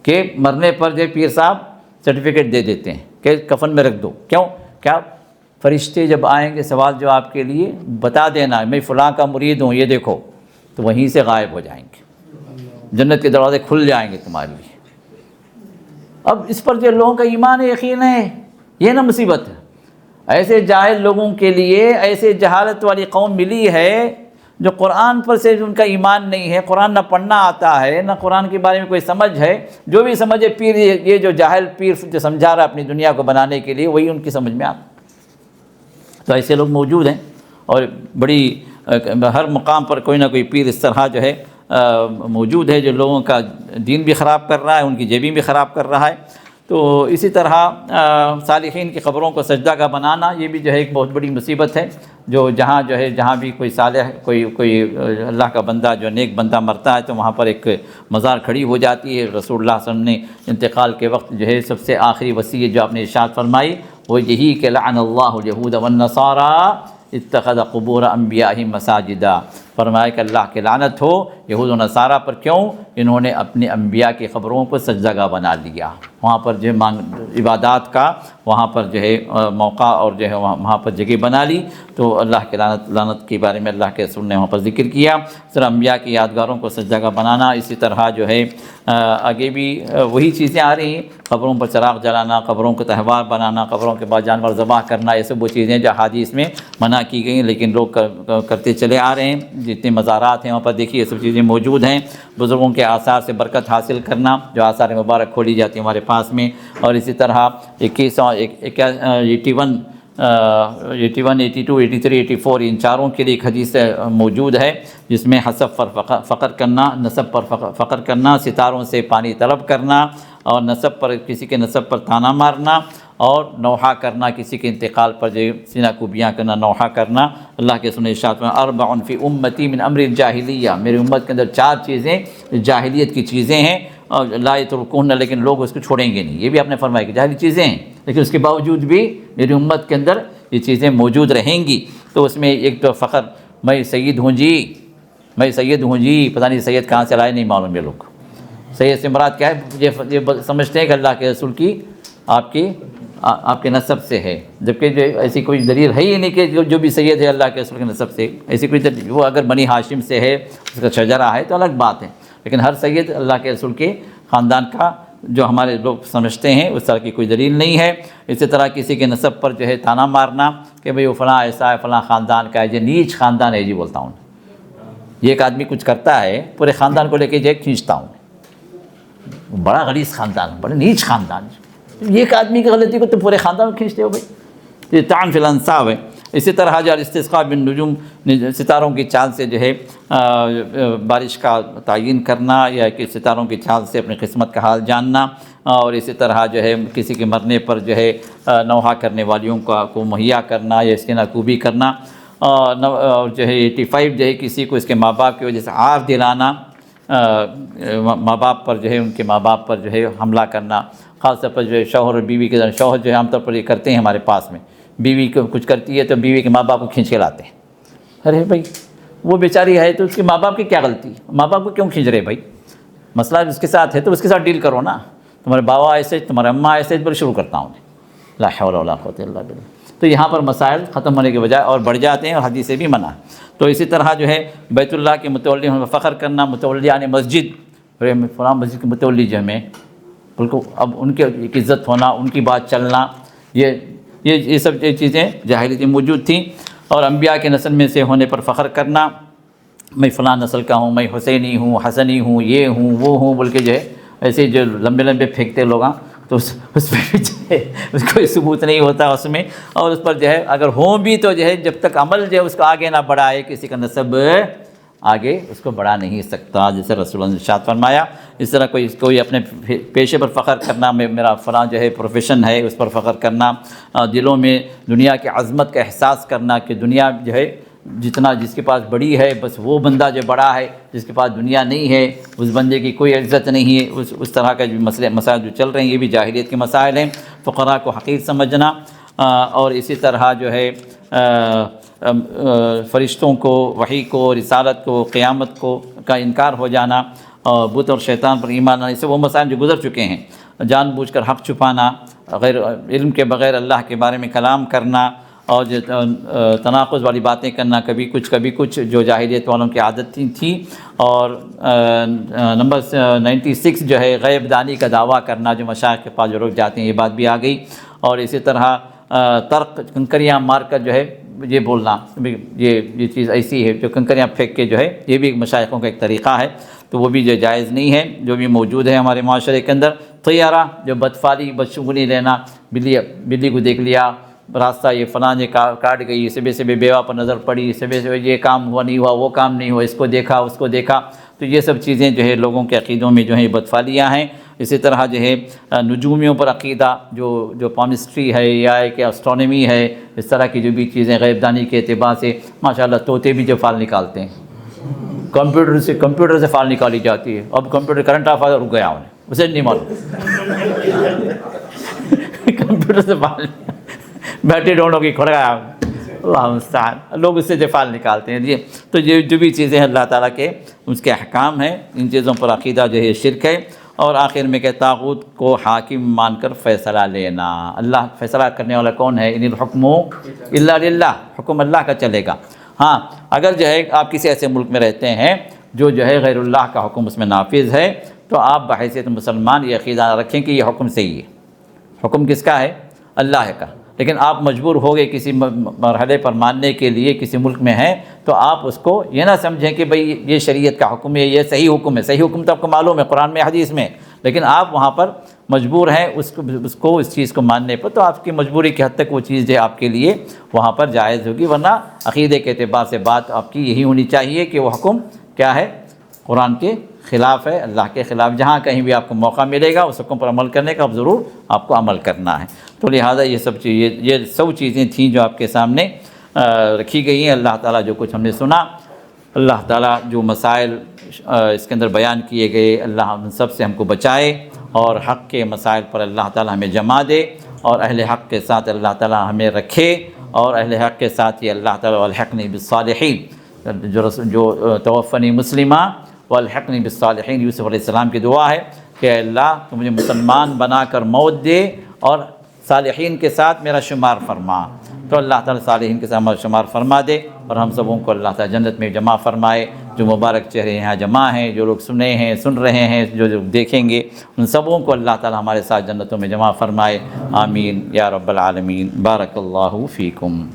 کہ مرنے پر جو پیر صاحب سرٹیفکیٹ دے دیتے ہیں کہ کفن میں رکھ دو۔ کیوں؟ کیا فرشتے جب آئیں گے سوال جواب کے لیے بتا دینا میں فلاں کا مرید ہوں، یہ دیکھو، تو وہیں سے غائب ہو جائیں گے، جنت کے دروازے کھل جائیں گے تمہارے لیے۔ اب اس پر جو لوگوں کا ایمان یقین ہے، یہ نا مصیبت ہے۔ ایسے جاہل لوگوں کے لیے ایسے جہالت والی قوم ملی ہے جو قرآن پر سے ان کا ایمان نہیں ہے، قرآن نہ پڑھنا آتا ہے، نہ قرآن کے بارے میں کوئی سمجھ ہے، جو بھی سمجھے پیر، یہ جو جاہل پیر جو سمجھا رہا اپنی دنیا کو بنانے کے لیے، وہی ان کی سمجھ میں آتا۔ تو ایسے لوگ موجود ہیں، اور بڑی ہر مقام پر کوئی نہ کوئی پیر اس طرح جو ہے موجود ہے جو لوگوں کا دین بھی خراب کر رہا ہے، ان کی جیبیں بھی خراب کر رہا ہے۔ تو اسی طرح صالحین کی قبروں کو سجدہ کا بنانا، یہ بھی جو ہے ایک بہت بڑی مصیبت ہے، جو جہاں بھی کوئی صالح کوئی اللہ کا بندہ جو نیک بندہ مرتا ہے تو وہاں پر ایک مزار کھڑی ہو جاتی ہے۔ رسول اللہ صلی اللہ علیہ وسلم نے انتقال کے وقت جو ہے سب سے آخری وصیت جو آپ نے ارشاد فرمائی وہ یہی کہ لعن اللہ الیہود والنصارى اتخذ قبور انبیائہم مساجدا، فرمایا کہ اللہ کی لعنت ہو یہود و نصارہ پر، کیوں؟ انہوں نے اپنے انبیاء کی قبروں کو سجدہ گاہ بنا لیا، وہاں پر جو ہے عبادات کا وہاں پر جو ہے موقع اور جو ہے وہاں پر جگہ بنا لی۔ تو اللہ کی لعنت کے بارے میں اللہ کے رسول نے وہاں پر ذکر کیا۔ صرف انبیاء کی یادگاروں کو سجدہ گاہ بنانا، اسی طرح جو ہے آگے بھی وہی چیزیں آ رہی ہیں، قبروں پر چراغ جلانا، قبروں کو تہوار بنانا، قبروں کے بعد جانور ذبح کرنا، یہ سب وہ چیزیں جو حدیث میں منع کی گئی ہیں لیکن لوگ کرتے چلے آ رہے ہیں۔ جتنے مزارات ہیں وہاں پر دیکھیے یہ سب چیزیں موجود ہیں۔ بزرگوں کے آثار سے برکت حاصل کرنا، جو آثار مبارک کھولی جاتی ہیں ہمارے پاس میں، اور اسی طرح 81 81 82 83 84 ان چاروں کے لیے ایک حدیث موجود ہے جس میں حسب پر فخر کرنا، نسب پر فخر کرنا، ستاروں سے پانی طلب کرنا، اور نسب پر کسی کے نسب پر تانا مارنا، اور نوحہ کرنا، کسی کے انتقال پر جو سینہ کوبیاں کرنا، نوحہ کرنا۔ اللہ کے سنہ ارشاد میں اربع فی امتی من امر الجاہلیہ، میری امت کے اندر 4 چیزیں جاہلیت کی چیزیں ہیں، اور لا یترکون، لیکن لوگ اس کو چھوڑیں گے نہیں۔ یہ بھی آپ نے فرمایا کہ جاہلی چیزیں ہیں لیکن اس کے باوجود بھی میری امت کے اندر یہ چیزیں موجود رہیں گی۔ تو اس میں ایک تو فخر، میں سید ہوں جی، میں سید ہوں جی، پتہ نہیں سید کہاں سے لائے نہیں معلوم یہ لوگ۔ سید سے مراد کیا ہے؟ یہ سمجھتے ہیں کہ اللہ کے رسول کی آپ کے نسب سے ہے، جبکہ جو ایسی کوئی دلیل ہے ہی نہیں کہ جو بھی سید ہے اللہ کے رسول کے نسب سے، ایسی کوئی دلیل، وہ اگر بنی ہاشم سے ہے، اس کا شجرہ ہے تو الگ بات ہے، لیکن ہر سید اللہ کے رسول کے خاندان کا جو ہمارے لوگ سمجھتے ہیں اس طرح کی کوئی دلیل نہیں ہے۔ اسی طرح کسی کے نسب پر جو ہے تانا مارنا کہ بھئی وہ فلاں ایسا ہے، فلاں خاندان کا ہے، یہ نیچ خاندان ہے جی، بولتا ہوں یہ ایک آدمی کچھ کرتا ہے پورے خاندان کو لے کے جو کھینچتا ہوں، بڑا غلیظ خاندان، بڑا نیچ خاندان، یہ ایک آدمی کی غلطی کو تو پورے خاندان کو کھینچتے ہو بھائی، یہ طعن فی الانساب ہے۔ اسی طرح جو الاستسقاء بالنجوم، ستاروں کی چال سے جو ہے بارش کا تعین کرنا، یا کہ ستاروں کی چال سے اپنی قسمت کا حال جاننا، اور اسی طرح جو ہے کسی کے مرنے پر جو ہے نوحہ کرنے والیوں کو مہیا کرنا یا سینہ کوبی کرنا، اور جو ہے 85 جو ہے کسی کو اس کے ماں باپ کی وجہ سے عار دلانا، ماں باپ پر جو ہے ان کے ماں باپ پر جو ہے حملہ کرنا، خاص طور پر جو ہے شوہر اور بیوی کے درمیان، شوہر جو ہے عام طور پر یہ کرتے ہیں ہمارے پاس میں، بیوی کو کچھ کرتی ہے تو بیوی کے ماں باپ کو کھینچ کے لاتے ہیں۔ ارے بھائی وہ بیچاری ہے تو اس کے ماں باپ کی کیا غلطی؟ ماں باپ کو کیوں کھینچ رہے بھائی؟ مسئلہ اس کے ساتھ ہے تو اس کے ساتھ ڈیل کرو نا، تمہارے بابا ایسے، تمہارے اماں ایسے، پر شروع کرتا ہوں لا حول ولا قوت الا باللہ۔ تو یہاں پر مسائل ختم ہونے کے بجائے اور بڑھ جاتے ہیں، اور حدیث سے بھی منع ہے۔ تو اسی طرح جو ہے بیت اللہ کے متولی ہونے پر فخر کرنا، متولی یعنی مسجد، فلاں مسجد کے متولی جو ہمیں بالکل، اب ان کی عزت ہونا، ان کی بات چلنا، یہ سب چیزیں جاہلیت میں موجود تھیں۔ اور انبیاء کے نسل میں سے ہونے پر فخر کرنا، میں فلاں نسل کا ہوں، میں حسینی ہوں، حسنی ہوں، یہ ہوں، وہ ہوں، بول کے جو ہے ایسے جو لمبے لمبے پھینکتے لوگ، تو اس پہ بھی جو ہے اس کوئی ثبوت نہیں ہوتا اس میں، اور اس پر جو ہے اگر ہوں بھی تو جو ہے جب تک عمل جو ہے اس کو آگے نہ بڑھائے، کسی کا نسب آگے اس کو بڑھا نہیں سکتا، جیسے رسول اللہ نے ارشاد فرمایا۔ اس طرح کوئی اپنے پیشے پر فخر کرنا، میرا فلاں جو ہے پروفیشن ہے، اس پر فخر کرنا، دلوں میں دنیا کی عظمت کا احساس کرنا کہ دنیا جو ہے جتنا جس کے پاس بڑی ہے بس وہ بندہ جو بڑا ہے، جس کے پاس دنیا نہیں ہے اس بندے کی کوئی عزت نہیں ہے، اس طرح کا جو مسائل جو چل رہے ہیں یہ بھی جاہلیت کے مسائل ہیں۔ فقراء کو حقیر سمجھنا، اور اسی طرح جو ہے فرشتوں کو، وحی کو، رسالت کو، قیامت کو کا انکار ہو جانا، اور بت اور شیطان پر ایمان لانا، اس سے وہ مسائل جو گزر چکے ہیں۔ جان بوجھ کر حق چھپانا، غیر علم کے بغیر اللہ کے بارے میں کلام کرنا، اور جو تناقض والی باتیں کرنا، کبھی کچھ جو جاہلیت والوں کی عادت تھی۔ اور نمبر 96 جو ہے غیب دانی کا دعویٰ کرنا، جو مشائخ کے پاس جو رک جاتے ہیں، یہ بات بھی آ گئی۔ اور اسی طرح ترق، کنکریاں مار کر جو ہے یہ بولنا، یہ چیز ایسی ہے جو کنکریاں پھینک کے جو ہے، یہ بھی مشائخوں کا ایک طریقہ ہے، تو وہ بھی جو جائز نہیں ہے، جو بھی موجود ہے ہمارے معاشرے کے اندر۔ طیارہ، جو بدفعلی، بدشگونی لینا، بلی کو دیکھ لیا راستہ، یہ فلاں یہ کاٹ گئی، صبح بیوہ پر نظر پڑی، صبح یہ کام ہوا نہیں ہوا، وہ کام نہیں ہوا، اس کو دیکھا اس کو دیکھا، تو یہ سب چیزیں جو ہے لوگوں کے عقیدوں میں جو ہے بدفعلیاں ہیں۔ اسی طرح جو ہے نجومیوں پر عقیدہ، جو پامسٹری ہے یا کہ اسٹرانومی ہے، اس طرح کی جو بھی چیزیں غیب دانی کے اعتبار سے، ماشاءاللہ طوطے بھی جو فال نکالتے ہیں، کمپیوٹر سے فال نکالی جاتی ہے۔ اب کمپیوٹر کرنٹ آف رک گیا انہیں، اسے نہیں معلوم کمپیوٹر سے فال بیٹھے ڈھونڈوں کی کھڑ گیا، اللہ مستعان، لوگ اس سے جو فال نکالتے ہیں۔ یہ تو یہ جو بھی چیزیں ہیں اللہ تعالیٰ کے اس کے احکام ہیں، ان چیزوں پر عقیدہ جو ہے شرک ہے۔ اور آخر میں کہ طاغوت کو حاکم مان کر فیصلہ لینا، اللہ فیصلہ کرنے والا کون ہے؟ ان الحکم الا للہ، حکم اللہ کا چلے گا۔ ہاں اگر جو ہے آپ کسی ایسے ملک میں رہتے ہیں جو ہے غیر اللہ کا حکم اس میں نافذ ہے، تو آپ بحیثیت مسلمان یہ عقیدہ رکھیں کہ یہ حکم صحیح ہے۔ حکم کس کا ہے؟ اللہ کا۔ لیکن آپ مجبور ہو گئے کسی مرحلے پر ماننے کے لیے، کسی ملک میں ہیں، تو آپ اس کو یہ نہ سمجھیں کہ بھئی یہ شریعت کا حکم ہے، یہ صحیح حکم ہے۔ صحیح حکم تو آپ کو معلوم ہے قرآن میں، حدیث میں، لیکن آپ وہاں پر مجبور ہیں اس چیز کو ماننے پر، تو آپ کی مجبوری کی حد تک وہ چیز جو آپ کے لیے وہاں پر جائز ہوگی، ورنہ عقیدے کے اعتبار سے بات آپ کی یہی ہونی چاہیے کہ وہ حکم کیا ہے؟ قرآن کے خلاف ہے، اللہ کے خلاف۔ جہاں کہیں بھی آپ کو موقع ملے گا اس حکم پر عمل کرنے کا، اب ضرور آپ کو عمل کرنا ہے۔ تو لہٰذا یہ سب چیزیں تھیں جو آپ کے سامنے رکھی گئی ہیں۔ اللہ تعالیٰ جو کچھ ہم نے سنا، اللہ تعالیٰ جو مسائل اس کے اندر بیان کیے گئے، اللہ ہم سب سے ہم کو بچائے، اور حق کے مسائل پر اللہ تعالیٰ ہمیں جما دے، اور اہل حق کے ساتھ اللہ تعالیٰ ہمیں رکھے، اور اہل حق کے ساتھ یہ اللہ تعالیٰ والحقنی بالصالحین، جو توفنی مسلمہ والحقنی بالصالحین، یوسف علیہ السلام کی دعا ہے کہ اے اللہ تو مجھے مسلمان بنا کر موت دے اور صالحین کے ساتھ میرا شمار فرما۔ تو اللہ تعالیٰ صالحین کے ساتھ ہمارا شمار فرما دے، اور ہم سبوں کو اللہ تعالیٰ جنت میں جمع فرمائے۔ جو مبارک چہرے یہاں جمع ہیں، جو لوگ سن رہے ہیں، جو دیکھیں گے، ان سبوں کو اللہ تعالیٰ ہمارے ساتھ جنتوں میں جمع فرمائے۔ آمین یا رب العالمین۔ بارک اللہ فیکم۔